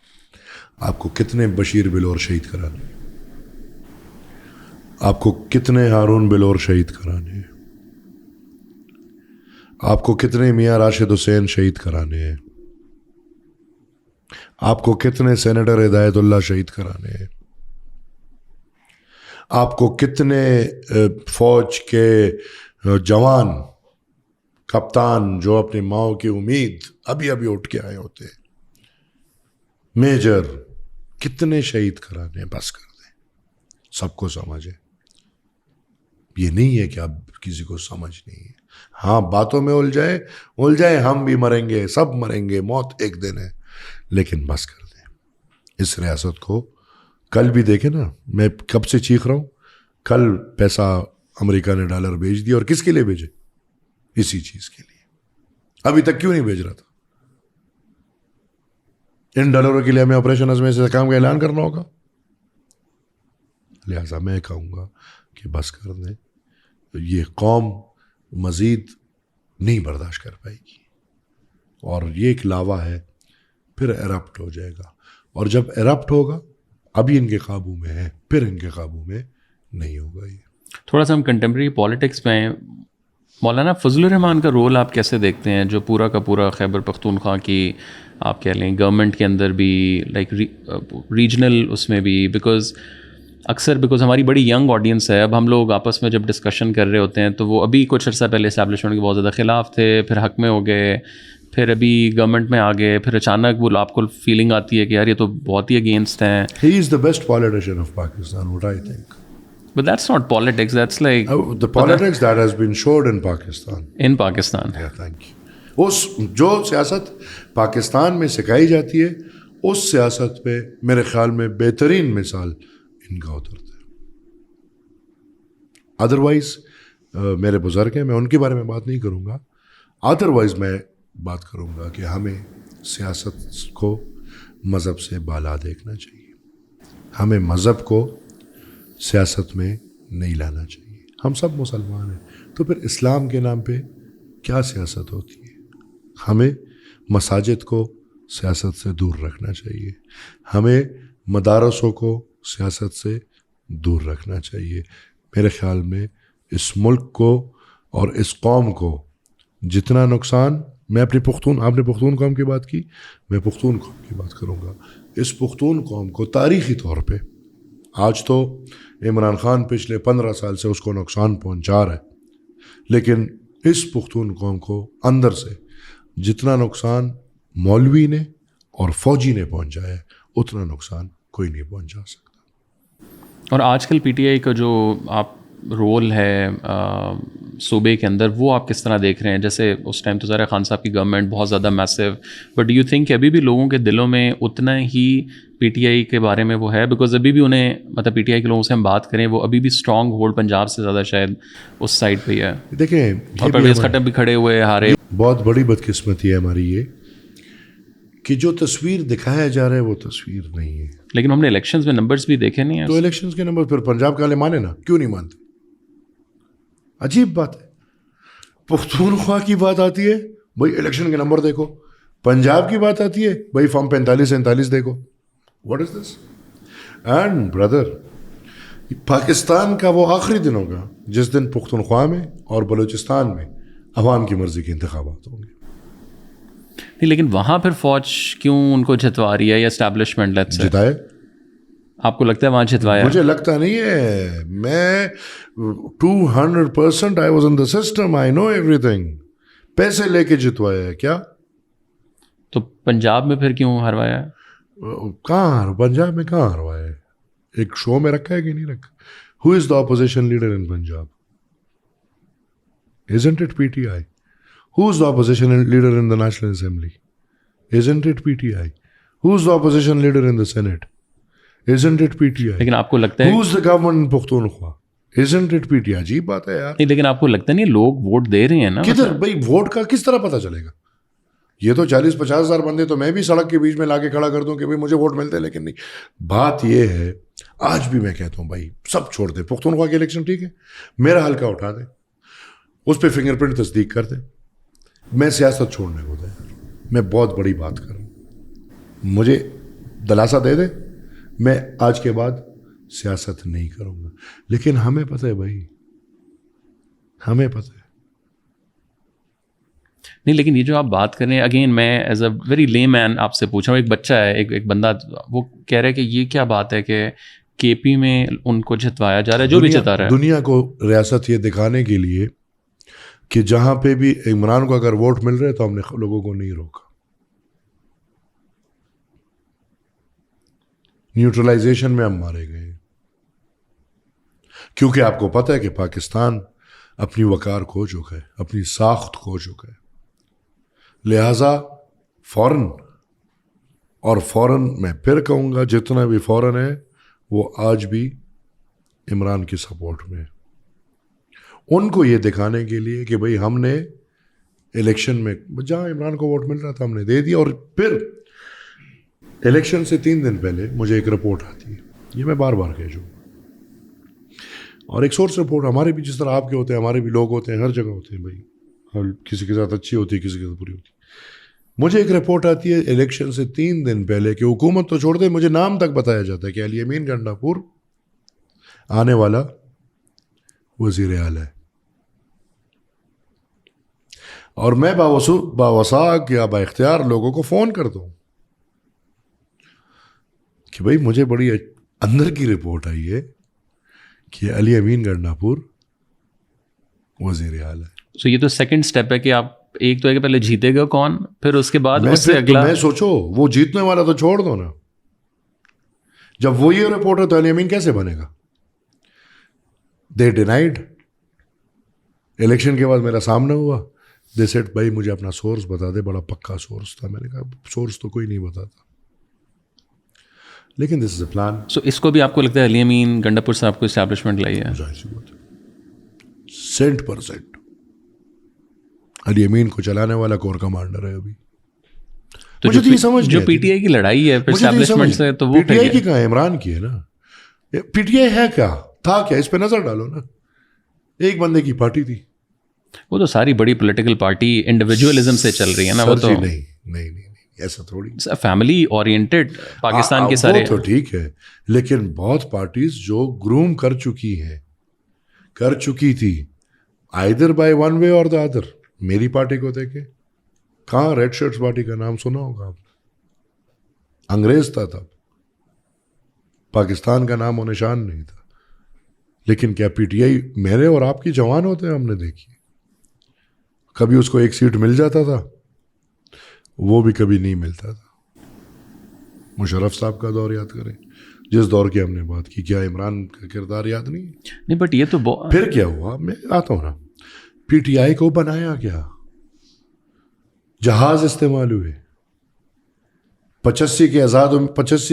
آپ کو کتنے بشیر بلور شہید کرانے, آپ کو کتنے ہارون بلور شہید کرانے, آپ کو کتنے میاں راشد حسین شہید کرانے ہیں؟ آپ کو کتنے سینیٹر ہدایت اللہ شہید کرانے ہیں؟ آپ کو کتنے فوج کے جوان کپتان جو اپنی ماؤں کی امید ابھی اٹھ کے آئے ہوتے ہیں، میجر، کتنے شہید کرانے ہیں؟ بس کر دیں، سب کو سمجھے. یہ نہیں ہے کہ اب کسی کو سمجھ نہیں ہے. ہاں باتوں میں الجھائے، ہم بھی مریں گے، سب مریں گے، موت ایک دن ہے، لیکن بس کر دیں. اس ریاست کو کل بھی دیکھیں نا، میں کب سے چیخ رہا ہوں، کل پیسہ امریکہ نے ڈالر بھیج دیا، اور کس کے لیے بھیجے؟ اسی چیز کے لیے. ابھی تک کیوں نہیں بھیج رہا تھا؟ ان ڈالروں کے لیے ہمیں آپریشن عزم استحکام کا اعلان کرنا ہوگا. لہٰذا میں کہوں گا کہ بس کر دیں. یہ قوم مزید نہیں برداشت کر پائے گی، اور یہ ایک لاوا ہے، پھر ایرپٹ ہو جائے گا. اور جب ایرپٹ ہوگا، ابھی ان کے قابو میں ہے، پھر ان کے قابو میں نہیں ہوگا. یہ تھوڑا سا ہم کنٹمپریری پالیٹکس میں مولانا فضل الرحمان کا رول آپ کیسے دیکھتے ہیں، جو پورا کا پورا خیبر پختونخوا کی آپ کہہ لیں گورنمنٹ کے اندر بھی، لائک ریجنل اس میں بھی، بیکاز ہماری بڑی ینگ آڈینس ہے. اب ہم لوگ آپس میں جب ڈسکشن کر رہے ہوتے ہیں تو وہ ابھی کچھ عرصہ پہلے اسٹیبلشمنٹ کے بہت زیادہ خلاف تھے، پھر حق میں ہو گئے، پھر ابھی گورنمنٹ میں آ گئے، پھر اچانک وہ آپ کو فیلنگ آتی ہے کہ یار یہ تو بہت ہی اگینسٹ ہیں. He is the best politician of Pakistan, what I think. But that's not politics, that's like The politics that has been showed in Pakistan. in Pakistan. Yeah, thank you. اس جو سیاست پاکستان میں سکھائی جاتی ہے، اس سیاست پہ میرے خیال میں بہترین مثال ان کا اترتا ہے. ادروائز میرے بزرگ ہیں، میں ان کے بارے میں بات نہیں کروں گا. ادروائز میں بات کروں گا کہ ہمیں سیاست کو مذہب سے بالا دیکھنا چاہیے. ہمیں مذہب کو سیاست میں نہیں لانا چاہیے. ہم سب مسلمان ہیں، تو پھر اسلام کے نام پہ کیا سیاست ہوتی ہے؟ ہمیں مساجد کو سیاست سے دور رکھنا چاہیے. ہمیں مدارسوں کو سیاست سے دور رکھنا چاہیے. میرے خیال میں اس ملک کو اور اس قوم کو جتنا نقصان، میں آپ نے پختون قوم کی بات کی، میں پختون قوم کی بات کروں گا. اس پختون قوم کو تاریخی طور پہ، آج تو عمران خان پچھلے 15 سال سے اس کو نقصان پہنچا رہا ہے، لیکن اس پختون قوم کو اندر سے جتنا نقصان مولوی نے اور فوجی نے پہنچایا ہے، اتنا نقصان کوئی نہیں پہنچا سکتا. اور آج کل پی ٹی آئی کا جو آپ رول ہے صوبے کے اندر، وہ آپ کس طرح دیکھ رہے ہیں؟ جیسے اس ٹائم تو ظاہر خان صاحب کی گورنمنٹ بہت زیادہ میسو، بٹ ڈو یو تھنک کہ ابھی بھی لوگوں کے دلوں میں اتنا ہی پی ٹی آئی کے بارے میں وہ ہے؟ بیکاز ابھی بھی انہیں، مطلب پی ٹی آئی کے لوگوں سے ہم بات کریں، وہ ابھی بھی اسٹرانگ ہولڈ پنجاب سے زیادہ شاید اس سائڈ پہ ہی ہے. دیکھیں، اور پرویز خٹک بھی کھڑے ہوئے ہارے. بہت بڑی بدقسمتی ہے ہماری یہ کہ جو تصویر دکھایا جا رہا ہے وہ تصویر نہیں ہے. لیکن ہم نے الیکشنز میں نمبرز بھی دیکھے نہیں ہیں. تو الیکشنز کے نمبر پھر پنجاب کے والے مانے نا، کیوں نہیں مانتے؟ عجیب بات ہے. پختونخوا کی بات آتی ہے، بھائی الیکشن کے نمبر دیکھو. پنجاب کی بات آتی ہے، بھائی فارم 45-47 دیکھو. What is this? And brother, Pakistan کا وہ آخری دن ہوگا جس دن پختونخوا میں اور بلوچستان میں عوام کی مرضی کے انتخابات ہوں گے. نہیں، لیکن وہاں پھر فوج کیوں ان کو جتوا رہی ہے، یا اسٹیبلشمنٹ لیٹس سے؟ جتائے؟ آپ کو لگتا ہے وہاں جتوایا؟ مجھے لگتا نہیں ہے. میں 200% I was in the system, I know everything. پیسے لے کے جتوایا ہے کیا؟ تو پنجاب میں پھر کیوں ہروایا ہے؟ کہاں پنجاب میں کہاں ہروایا ہے؟ ایک شو میں رکھا ہے کہ نہیں رکھا؟ Who is the opposition leader in Punjab? Isn't it PTI? Who's the opposition leader in the National Assembly? Isn't it PTI? Who's the opposition leader in the Senate? Isn't it PTI? لیکن آپ کو لگتا ہے Who's the government in Pakhtunkhwa? Isn't it PTI? عجیب بات ہے یار. نہیں، لیکن آپ کو لگتا نہیں لوگ ووٹ دے رہے ہیں نا؟ کدھر بھائی ووٹ کا کس طرح پتہ چلے گا؟ یہ تو 40-50 ہزار بندے تو میں بھی سڑک کے بیچ میں لا کے کھڑا کر دوں کہ بھائی مجھے ووٹ ملتے، لیکن نہیں. بات یہ ہے، آج بھی میں کہتا ہوں بھائی سب چھوڑ دیں، پختونخوا کے الیکشن ٹھیک ہے، میرا حلقہ اٹھا دیں، اس پہ فنگر پرنٹ تصدیق کر دیں. میں سیاست چھوڑنے کو تیار، میں بہت بڑی بات کر رہا ہوں. مجھے دلاسا دے دے، میں آج کے بعد سیاست نہیں کروں گا. لیکن ہمیں پتہ ہے بھائی، ہمیں پتہ ہے نہیں لیکن یہ جو آپ بات کر رہے ہیں اگین میں ایز اے ویری لے مین آپ سے پوچھ رہا ہوں. ایک بچہ ہے, ایک بندہ, وہ کہہ رہا ہے کہ یہ کیا بات ہے کہ کے پی میں ان کو جتوایا جا رہا ہے, جو بھی جتا رہا ہے. دنیا کو ریاست یہ دکھانے کے لیے کہ جہاں پہ بھی عمران کو اگر ووٹ مل رہے تو ہم نے لوگوں کو نہیں روکا. نیوٹرلائزیشن میں ہم مارے گئے کیونکہ آپ کو پتہ ہے کہ پاکستان اپنی وقار کھو چکا ہے, اپنی ساخت کھو چکا ہے. لہذا فوراً, اور فوراً میں پھر کہوں گا جتنا بھی فوراً ہے وہ آج بھی عمران کی سپورٹ میں. ان کو یہ دکھانے کے لیے کہ بھئی ہم نے الیکشن میں جہاں عمران کو ووٹ مل رہا تھا ہم نے دے دیا. اور پھر الیکشن سے 3 دن پہلے مجھے ایک رپورٹ آتی ہے, یہ میں بار بار کہہ چکا, اور ایک سورس رپورٹ ہمارے بھی جس طرح آپ کے ہوتے ہیں ہمارے بھی لوگ ہوتے ہیں, ہر جگہ ہوتے ہیں بھائی, کسی کے ساتھ اچھی ہوتی ہے کسی کے ساتھ بری ہوتی ہے. مجھے ایک رپورٹ آتی ہے الیکشن سے 3 دن پہلے کہ حکومت تو چھوڑ دے, مجھے نام تک بتایا جاتا ہے کہ علی امین گنڈا پور آنے والا وزیر اعلیٰ ہے. اور میں باوساق یا با اختیار لوگوں کو فون کرتا ہوں کہ بھائی مجھے بڑی اندر کی رپورٹ آئی ہے کہ علی امین گنڈا پور وزیر اعلیٰ ہے. سو یہ تو سیکنڈ اسٹیپ ہے کہ آپ ایک تو ہے کہ پہلے جیتے گا کون, پھر اس کے بعد اس سے اگلا. میں سوچو وہ جیتنے والا تو چھوڑ دو نا, جب وہ یہ رپورٹ ہے تو علی امین کیسے بنے گا؟ دے ڈینائڈ. الیکشن کے بعد میرا سامنا ہوا, دے سیٹ بھائی مجھے اپنا سورس بتا دے, بڑا پکا سورس تھا. میں نے کہا سورس تو کوئی نہیں بتاتا, لیکن دس از اے پلان. سو اس کو بھی آپ کو لگتا ہے علی امین گنڈا پور صاحب کو اسٹیبلشمنٹ لائی ہے؟ ظاہر سی بات ہے, 100% علی امین کو چلانے والا کور کمانڈر ہے ابھی. تو جو پی ٹی آئی کی لڑائی ہے پھر اسٹیبلشمنٹ سے, تو وہ پی ٹی آئی کی کہاں ہے؟ عمران کی ہے نا. پی ٹی آئی ہے کیا, تھا کیا, اس پہ نظر ڈالو نا. ایک بندے کی پارٹی تھی. وہ تو ساری بڑی پولیٹیکل پارٹی انڈیویجولزم سے چل رہی ہے نا. وہ تو نہیں ایسا تھوڑی, فیملی اورینٹڈ پاکستان کے سارے. وہ تو ٹھیک ہے, لیکن بہت پارٹیز جو گروم کر چکی تھی آئیدر بائی ون وے اور دا ادر. میری پارٹی کو دیکھیں, کہاں ریڈ شرٹس پارٹی کا نام سنا ہوگا آپ نے, انگریز تھا تب, پاکستان کا نام و نشان نہیں تھا. لیکن کیا پی ٹی آئی میرے اور آپ کی جوان ہوتے ہیں, ہم نے دیکھی, کبھی اس کو ایک سیٹ مل جاتا تھا, وہ بھی کبھی نہیں ملتا تھا. مشرف صاحب کا دور یاد کریں, جس دور کی ہم نے بات کی, کیا عمران کا کردار یاد نہیں؟ بٹ یہ تو پھر کیا ہوا, میں آتا ہوں نا. پی ٹی آئی کو بنایا کیا, جہاز استعمال ہوئے, 85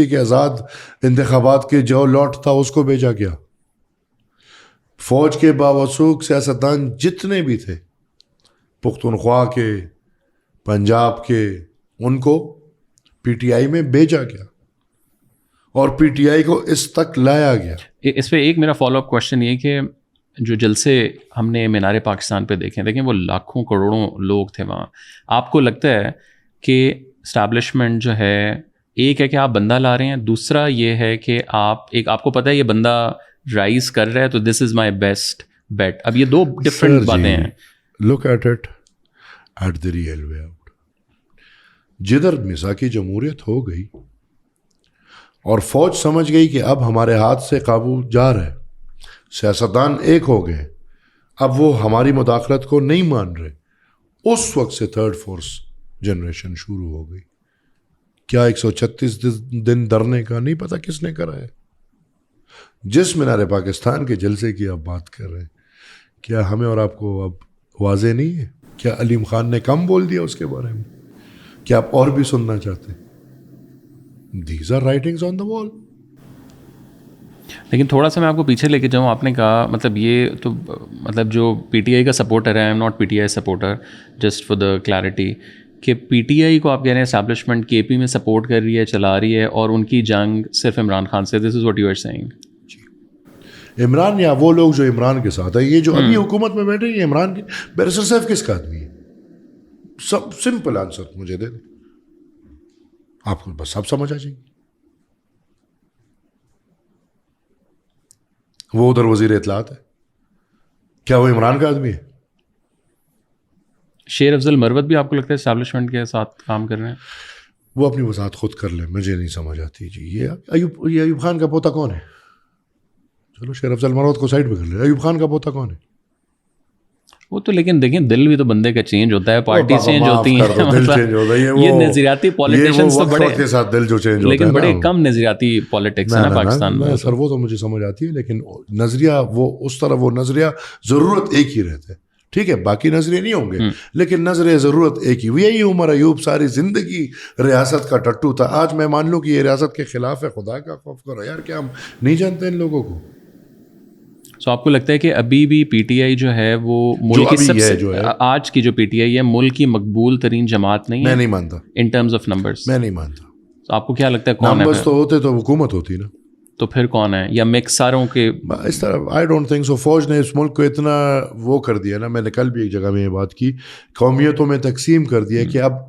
کے آزاد انتخابات کے جو لوٹ تھا اس کو بھیجا گیا. فوج کے باوثوق سیاستدان جتنے بھی تھے, پختونخوا کے, پنجاب کے, ان کو پی ٹی آئی میں بھیجا گیا اور پی ٹی آئی کو اس تک لایا گیا. اس پہ ایک میرا فالو اپ کوشچن یہ کہ جو جلسے ہم نے مینار پاکستان پہ دیکھیں وہ لاکھوں کروڑوں لوگ تھے وہاں. آپ کو لگتا ہے کہ اسٹیبلشمنٹ جو ہے, ایک ہے کہ آپ بندہ لا رہے ہیں, دوسرا یہ ہے کہ آپ کو پتہ ہے یہ بندہ رائز کر رہا ہے تو دس از مائی بیسٹ بیٹ. اب یہ دو ڈفرینٹ باتیں ہیں. Look at it at the real way out. جدھر مساقی جمہوریت ہو گئی اور فوج سمجھ گئی کہ اب ہمارے ہاتھ سے قابو جا رہا ہے, سیاستدان ایک ہو گئے, اب وہ ہماری مداخلت کو نہیں مان رہے, اس وقت سے تھرڈ فورس جنریشن شروع ہو گئی. کیا 136 دن درنے کا نہیں پتا کس نے کرا ہے. جس مینار پاکستان کے جلسے کی آپ بات کر رہے ہیں, کیا ہمیں اور آپ کو اب واضح نہیں ہے؟ کیا علیم خان نے کم بول دیا اس کے بارے میں؟ کیا آپ اور بھی سننا چاہتے ہیں؟ These are writings on the wall. لیکن تھوڑا سا میں آپ کو پیچھے لے کے جاؤں. آپ نے کہا مطلب یہ تو مطلب جو پی ٹی آئی کا سپورٹر ہے, I am not P T I supporter, just for the clarity, کہ پی ٹی آئی کو آپ کہہ رہے ہیں اسٹیبلشمنٹ کے پی میں سپورٹ کر رہی ہے, چلا رہی ہے, اور ان کی جنگ صرف عمران خان سے. This is what you are seeing. Imran یا وہ لوگ جو عمران کے ساتھ ہیں, یہ جو ابھی حکومت میں بیٹھے ہیں, عمران کے بیرسٹر صاحب کس کا آدمی ہے؟ سب سمپل آنسر مجھے دے دیں, آپ کو بس سب سمجھ آ جائے گی. وہ ادھر وزیر اطلاعات ہے, کیا وہ عمران کا آدمی ہے؟ شیر افضل مروت بھی آپ کو لگتا ہے اسٹیبلشمنٹ کے ساتھ کام کر رہے ہیں؟ وہ اپنی وضاحت خود کر لیں, مجھے نہیں سمجھ آتی جی. یہ ایوب خان کا پوتا کون ہے؟ چلو شیر افضل مروت کو سائڈ پہ کر لیں, ایوب خان کا پوتا کون ہے؟ وہ تو لیکن دیکھیں دل بھی تو بندے کا چینج ہوتا ہے, پارٹی چینج ہوتی ہیں, دل چینج ہوتا ہے, یہ نظریاتی پالیٹیشنز تو بڑے کے ساتھ دل جو چینج ہوتا ہے, لیکن بڑے کم نظریاتی پالیٹکس ہے نا پاکستان میں. سر وہ تو مجھے سمجھ آتی ہے, لیکن نظریہ وہ اس طرح, وہ نظریہ ضرورت ایک ہی رہتا ہے, ٹھیک ہے, باقی نظریے نہیں ہوں گے لیکن نظریہ ضرورت ایک ہی. یہی عمر ایوب ساری زندگی ریاست کا ٹٹو تھا. آج میں مان لوں کہ یہ ریاست کے خلاف ہے, خدا کا خوف کرو یار, کیا ہم نہیں جانتے ان لوگوں کو؟ سو آپ کو لگتا ہے کہ ابھی بھی پی ٹی آئی جو ہے وہ ملک کی سب سے آج کی جو پی ٹی آئی ہے ملک کی مقبول ترین جماعت نہیں ہے؟ میں نہیں مانتا ان ٹرمز آف نمبرز. میں نہیں مانتا. آپ کو کیا لگتا ہے کون ہے؟ نمبرز تو ہوتے تو حکومت ہوتی نا, تو پھر کون ہے, یا مکس ساروں کے اس طرح؟ I don't think so. فوج نے اس ملک کو اتنا وہ کر دیا نا, میں نے کل بھی ایک جگہ میں یہ بات کی, قومیتوں میں تقسیم کر دیا کہ اب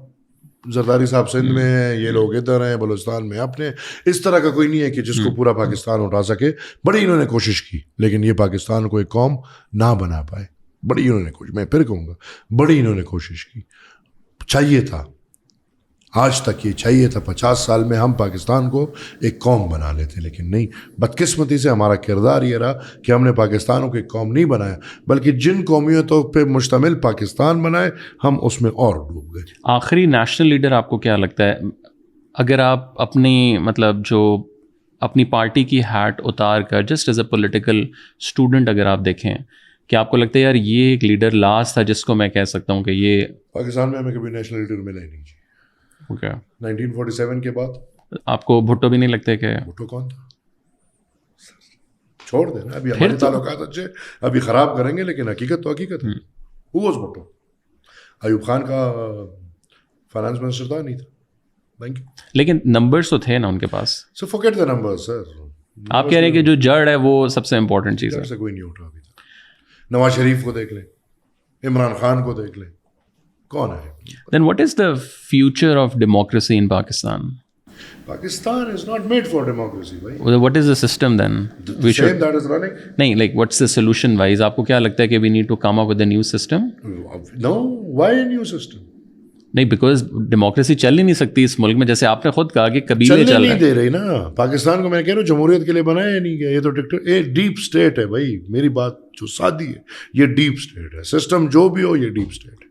زرداری صاحب سندھ میں ہیں, یہ لوگ ادھر ہیں, بلوچستان میں اپنے. اس طرح کا کوئی نہیں ہے کہ جس کو پورا پاکستان اٹھا سکے. بڑی انہوں نے کوشش کی لیکن یہ پاکستان کو ایک قوم نہ بنا پائے. بڑی انہوں نے کوشش, میں پھر کہوں گا بڑی انہوں نے کوشش کی. چاہیے تھا, آج تک یہ چاہیے تھا 50 سال میں ہم پاکستان کو ایک قوم بنا لیتے, لیکن نہیں. بدقسمتی سے ہمارا کردار یہ رہا کہ ہم نے پاکستان کو ایک قوم نہیں بنایا, بلکہ جن قومیتوں پہ مشتمل پاکستان بنائے ہم اس میں اور ڈوب گئے. آخری نیشنل لیڈر آپ کو کیا لگتا ہے, اگر آپ اپنی مطلب جو اپنی پارٹی کی ہیٹ اتار کر just as a political student اگر آپ دیکھیں, کیا آپ کو لگتا ہے یار یہ ایک لیڈر لاسٹ تھا جس کو میں کہہ سکتا ہوں کہ یہ پاکستان میں ہمیں کبھی نیشنل لیڈر ملا ہی نہیں جی. 1947 کے بعد آپ کو بھٹو بھی نہیں لگتے کہ بھٹو کون تھا؟ چھوڑ دینا, ابھی ہمارے تعلقات اچھے, ابھی خراب کریں گے, لیکن حقیقت تو حقیقت ہے. Who was Bhutto? ایوب خان کا فائنانس منسٹر تھا, نہیں تھا؟ لیکن نمبرز تو تھے نا ان کے پاس. So forget the numbers sir. آپ کہہ رہے ہیں کہ جو جڑ ہے وہ سب سے امپورٹنٹ چیز ہے. سے کوئی نہیں اٹھا ابھی تک. نواز شریف کو دیکھ لیں, عمران خان کو دیکھ لیں, کون ہے؟ Then what is the future of democracy in Pakistan? Pakistan is not made for democracy, bhai. What is the system then? The same that is running. نہیں, like what's the solution wise? آپ کو کیا لگتا ہے کہ we need to come up with a new system? No, why a new system? نہیں, because democracy چل ہی نہیں سکتی اس ملک میں, جیسے آپ نے خود کہا کہ قبیلے چل رہے ہیں. نہیں دے رہی نا پاکستان کو. میں کہہ رہا ہوں جمہوریت کے لیے بنایا نہیں گیا, یہ تو ڈیپ اسٹیٹ ہے بھائی. میری بات جو سادی ہے, یہ ڈیپ اسٹیٹ ہے. سسٹم جو بھی ہو یہ ڈیپ اسٹیٹ ہے.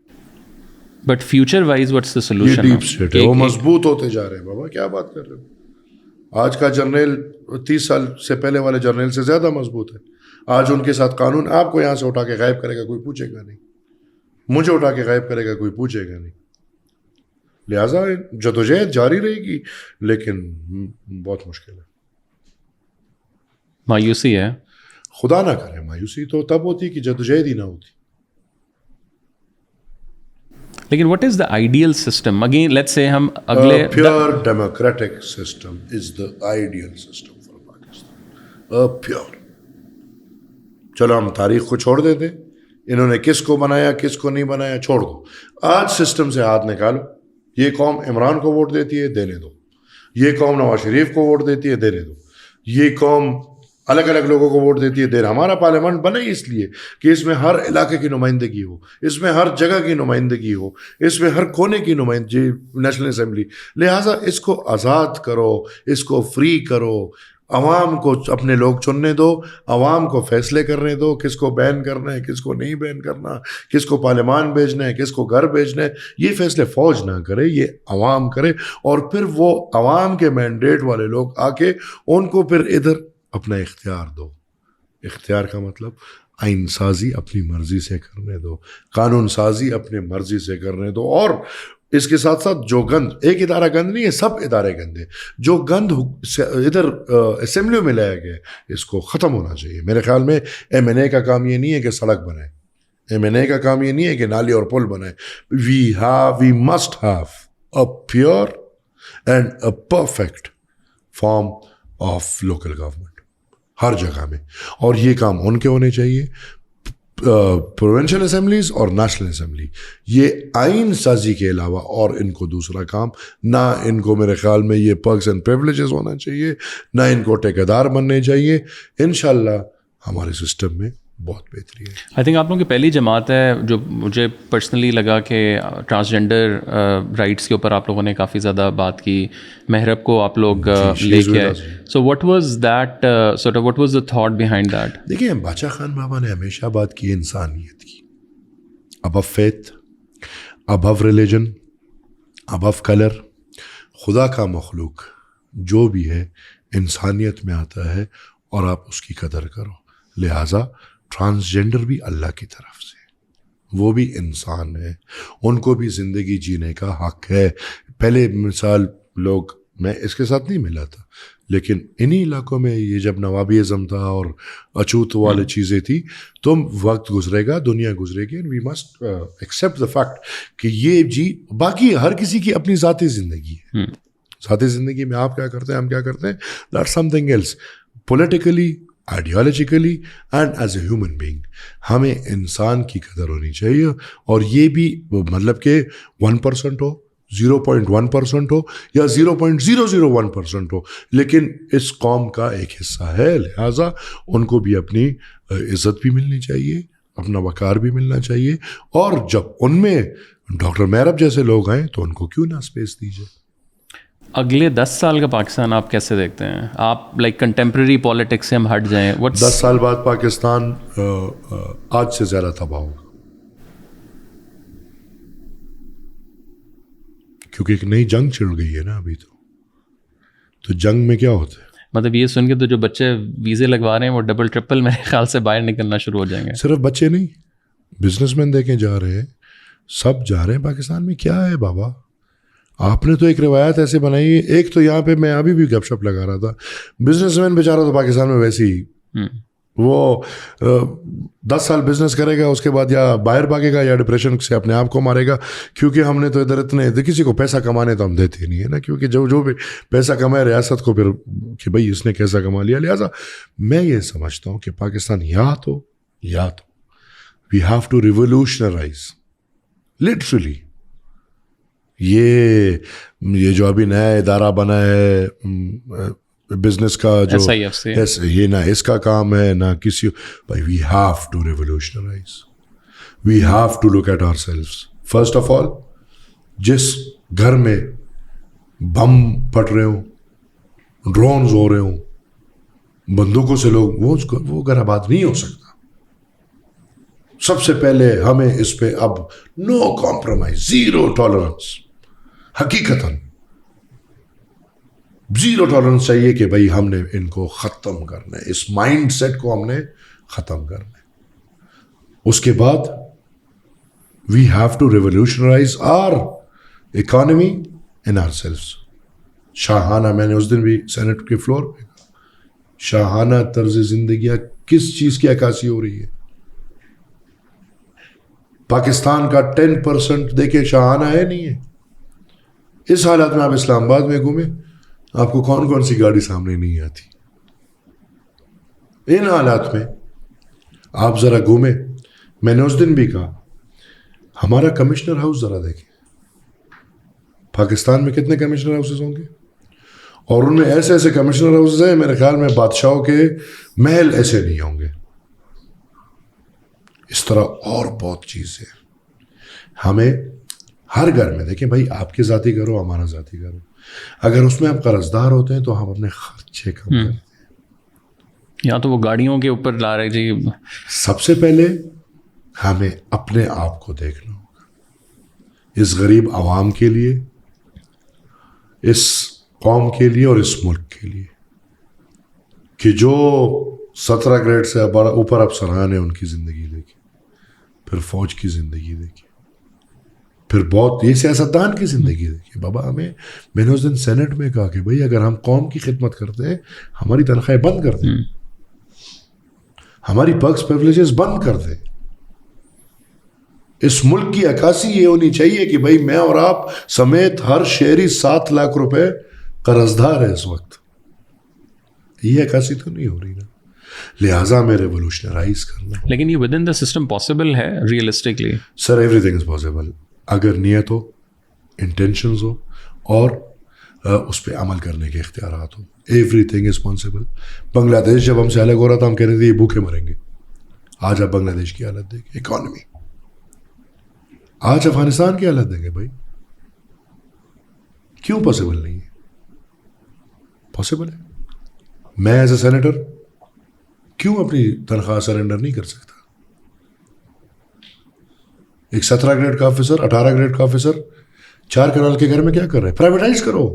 But future wise what's the solution? Deep state ہے, وہ مضبوط ہوتے جا رہے ہیں. بابا کیا بات کر رہے ہو؟ آج کا جرنیل 30 سال سے پہلے والے جرنیل سے زیادہ مضبوط ہے. آج ان کے ساتھ قانون آپ کو یہاں سے اٹھا کے غائب کرے گا کوئی پوچھے گا نہیں, مجھے اٹھا کے غائب کرے گا کوئی پوچھے گا نہیں. لہٰذا جدوجہد جاری رہے گی, لیکن بہت مشکل ہے. مایوسی ہے. خدا نہ کرے, مایوسی تو تب ہوتی کہ جدوجہد ہی نہ ہوتی. لیکن what is the ideal system? Again, let's say ہم اگلے pure democratic system is the ideal system for Pakistan. Pure. چلو ہم تاریخ کو چھوڑ دیتے, انہوں نے کس کو بنایا کس کو نہیں بنایا چھوڑ دو. آج سسٹم سے ہاتھ نکالو. یہ قوم عمران کو ووٹ دیتی ہے, دینے دو. یہ قوم نواز شریف کو ووٹ دیتی ہے, دینے دو. یہ قوم الگ الگ لوگوں کو ووٹ دیتی ہے, دے رہا. ہمارا پارلیمنٹ بنا ہی اس لیے کہ اس میں ہر علاقے کی نمائندگی ہو, اس میں ہر جگہ کی نمائندگی ہو, اس میں ہر کونے کی نمائندگی, نیشنل اسمبلی. لہٰذا اس کو آزاد کرو, اس کو فری کرو, عوام کو اپنے لوگ چننے دو, عوام کو فیصلے کرنے دو کس کو بین کرنا ہے کس کو نہیں بین کرنا, کس کو پارلیمان بھیجنا ہے کس کو گھر بھیجنا ہے. یہ فیصلے فوج نہ کرے, یہ عوام کرے. اور پھر وہ عوام کے مینڈیٹ والے لوگ آ کے ان کو پھر ادھر اپنا اختیار دو. اختیار کا مطلب آئین سازی اپنی مرضی سے کرنے دو, قانون سازی اپنے مرضی سے کرنے دو. اور اس کے ساتھ ساتھ جو گند, ایک ادارہ گند نہیں ہے, سب ادارے گند ہیں. جو گند ادھر اسمبلیوں میں لایا گیا اس کو ختم ہونا چاہیے. میرے خیال میں ایم این اے کا کام یہ نہیں ہے کہ سڑک بنائے, ایم این اے کا کام یہ نہیں ہے کہ نالی اور پل بنائے. We must have a pure and a perfect form of local government ہر جگہ میں. اور یہ کام ان کے ہونے چاہیے, پروونشل اسمبلیز اور نیشنل اسمبلی. یہ آئین سازی کے علاوہ اور ان کو دوسرا کام نہ, ان کو میرے خیال میں یہ پرکس اینڈ پریولیجز ہونا چاہیے, نہ ان کو ٹھیکیدار بننے چاہیے. انشاءاللہ ہمارے سسٹم میں بہت بہتری ہے. آئی تھنک آپ لوگوں کی پہلی جماعت ہے جو مجھے پرسنلی لگا کہ ٹرانسجینڈر رائٹس کے اوپر آپ لوگوں نے کافی زیادہ بات کی. محرب کو آپ لوگ لے کے آئے. So what was that sort of what was the thought behind that? دیکھیں باچا خان بابا نے ہمیشہ بات کی انسانیت کی. ابو فیتھ، ابو ریلیجن، ابو کلر، خدا کا مخلوق جو بھی ہے انسانیت میں آتا ہے اور آپ اس کی قدر کرو. لہٰذا ٹرانسجینڈر بھی اللہ کی طرف سے، وہ بھی انسان ہے، ان کو بھی زندگی جینے کا حق ہے. پہلے مثال لوگ، میں اس کے ساتھ نہیں ملا تھا، لیکن انہی علاقوں میں یہ جب نوابی ازم تھا اور اچھوت والی چیزیں تھی، تو وقت گزرے گا، دنیا گزرے گی، we must accept the fact کہ یہ جی باقی ہر کسی کی اپنی ذاتی زندگی ہے. ذاتی زندگی میں آپ کیا کرتے ہیں، ہم کیا کرتے ہیں، that's something else. Politically, ideologically and as a human being ہمیں انسان کی قدر ہونی چاہیے. اور یہ بھی مطلب کہ 1% ہو، 0.1% ہو یا 0.001% ہو، لیکن اس قوم کا ایک حصہ ہے. لہٰذا ان کو بھی اپنی عزت بھی ملنی چاہیے، اپنا وقار بھی ملنا چاہیے. اور جب ان میں ڈاکٹر محرب جیسے لوگ آئیں تو ان کو کیوں نہ اسپیس دیجیے. اگلے 10 سال کا پاکستان آپ کیسے دیکھتے ہیں؟ آپ لائک کنٹمپریری پالیٹکس سے ہم ہٹ جائیں، 10 سال بعد پاکستان آج سے زیادہ تباہ ہوگا، کیونکہ ایک نئی جنگ چھڑ گئی ہے نا ابھی. تو جنگ میں کیا ہوتا ہے، مطلب یہ سن کے تو جو بچے ویزے لگوا رہے ہیں وہ ڈبل ٹرپل میرے خیال سے باہر نکلنا شروع ہو جائیں گے. صرف بچے نہیں، بزنس مین دیکھیں جا رہے ہیں، سب جا رہے ہیں. پاکستان میں کیا ہے بابا، آپ نے تو ایک روایت ایسے بنائی ہے. ایک تو یہاں پہ میں ابھی بھی گپ شپ لگا رہا تھا، بزنس مین بیچارہ تو پاکستان میں ویسے ہی وہ 10 سال بزنس کرے گا، اس کے بعد یا باہر بھاگے گا یا ڈپریشن سے اپنے آپ کو مارے گا. کیونکہ ہم نے تو ادھر اتنے، کسی کو پیسہ کمانے تو ہم دیتے نہیں ہے نا، کیونکہ جو بھی پیسہ کمائے ریاست کو پھر کہ بھائی اس نے کیسا کما لیا. لہٰذا میں یہ سمجھتا ہوں کہ پاکستان یا تو وی ہیو ٹو ریولیوشنرائز لٹرلی. یہ جو ابھی نیا ادارہ بنا ہے بزنس کا، جو یہ نہ اس کا کام ہے نہ کسی، بھائی we have to revolutionise, we have to look at ourselves. First of all, جس گھر میں بم پھٹ رہے ہوں، ڈرونز ہو رہے ہوں، بندوقوں سے لوگ، وہ گھر آباد نہیں ہو سکتا. سب سے پہلے ہمیں اس پہ اب نو کمپرومائز، زیرو ٹالرنس، حقیقتاً زیرو ٹالرنس چاہیے کہ بھائی ہم نے ان کو ختم کرنا ہے، اس مائنڈ سیٹ کو ہم نے ختم کرنا ہے. اس کے بعد we have to revolutionise our economy in ourselves. Shahana, میں نے اس دن بھی سینٹ کے فلور پہ کہا، شاہانہ طرز زندگیاں کس چیز کی عکاسی ہو رہی ہے. پاکستان کا 10% دیکھیں شاہانہ ہے نہیں ہے. اس حالات میں آپ اسلام آباد میں گھومیں، آپ کو کون کون سی گاڑی سامنے نہیں آتی. ان حالات میں آپ ذرا گھومیں. میں نے اس دن بھی کہا ہمارا کمشنر ہاؤس ذرا دیکھیں، پاکستان میں کتنے کمشنر ہاؤسز ہوں گے، اور ان میں ایسے ایسے کمشنر ہاؤسز ہیں میرے خیال میں بادشاہوں کے محل ایسے نہیں ہوں گے. اس طرح اور بہت چیزیں ہمیں ہر گھر میں دیکھیں. بھائی آپ کے ذاتی گھر ہو، ہمارا ذاتی گھر ہو، اگر اس میں آپ قرض دار ہوتے ہیں تو ہم اپنے خرچے کم کرتے ہیں. یا تو وہ گاڑیوں کے اوپر لا رہے جی. سب سے پہلے ہمیں اپنے آپ کو دیکھنا ہوگا، اس غریب عوام کے لیے، اس قوم کے لیے اور اس ملک کے لیے، کہ جو 17 گریڈ سے اوپر افسران ہیں ان کی زندگی دیکھیں، پھر فوج کی زندگی دیکھیں، پھر بہت یہ سیاستدان کی زندگی دیکھیں. بابا میں نے اس دن سینٹ میں کہا کہ بھائی اگر ہم قوم کی خدمت کرتے ہیں، ہماری تنخواہیں بند کر دیں، ہماری پرکس پریولیجز بند کر دیں. اس ملک کی عکاسی یہ ہونی چاہیے کہ بھائی میں اور آپ سمیت ہر شہری 7 لاکھ روپے قرض دار ہے اس وقت. یہ عکاسی تو نہیں ہو رہی نا. لہٰذا میں ریولوشنرائز کرنا. لیکن یہ within the system possible ہے realistically? Sir everything is possible, اگر نیت ہو، انٹینشنز ہو اور اس پہ عمل کرنے کے اختیارات ہو. Everything is possible. Bangladesh جب ہم سے الگ ہو رہا تھا ہم کہہ رہے تھے یہ بھوکے مریں گے، آج آپ بنگلہ دیش کی حالت دیکھیں, اکانومی. آج افغانستان کی حالت دیکھیں بھائی, کیوں پاسبل نہیں ہے؟ پاسبل ہے. میں ایز اے سینیٹر کیوں اپنی تنخواہ سرنڈر نہیں کر سکتا؟ ایک 17 گریڈ کا آفیسر, 18 گریڈ کا آفیسر 4 کنال کے گھر میں کیا کر رہے ہیں؟ پرائیویٹائز کرو,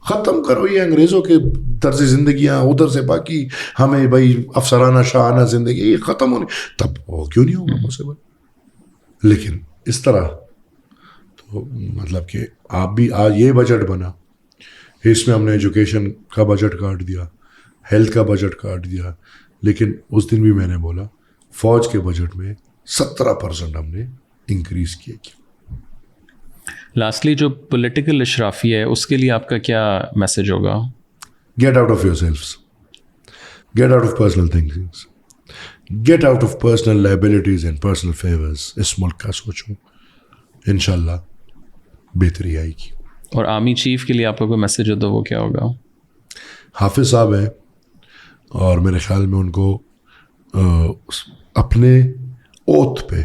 ختم کرو یہ انگریزوں کے طرز زندگیاں, ادھر سے باقی ہمیں بھائی افسرانہ شاہانہ زندگی, یہ ختم ہونی, تب وہ کیوں نہیں ہوگا پاسبل. لیکن اس طرح تو مطلب کہ آپ بھی آج یہ بجٹ بنا, اس میں ہم نے ایجوکیشن کا بجٹ کاٹ دیا, ہیلتھ کا بجٹ کاٹ دیا, لیکن اس دن بھی میں نے بولا فوج کے بجٹ میں 17% ہم نے انکریز کیا. لاسٹلی جو پولیٹیکل اشرافی ہے اس کے لیے آپ کا کیا میسج ہوگا؟ Get out of yourselves, get out of personal thinkings, get out of personal liabilities and personal favours. اس ملک کا سوچوں, انشاءاللہ بہتری آئے گی. اور آرمی چیف کے لیے آپ کا کوئی میسج ہو تو وہ کیا ہوگا؟ حافظ صاحب ہیں, اور میرے خیال میں ان کو اپنے اوتھ پہ,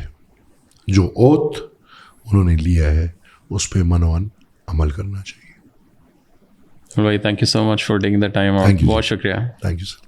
جو اوتھ انہوں نے لیا ہے اس پہ منوان عمل کرنا چاہیے. بھائی thank you so much for taking the time. بہت شکریہ. Thank you sir.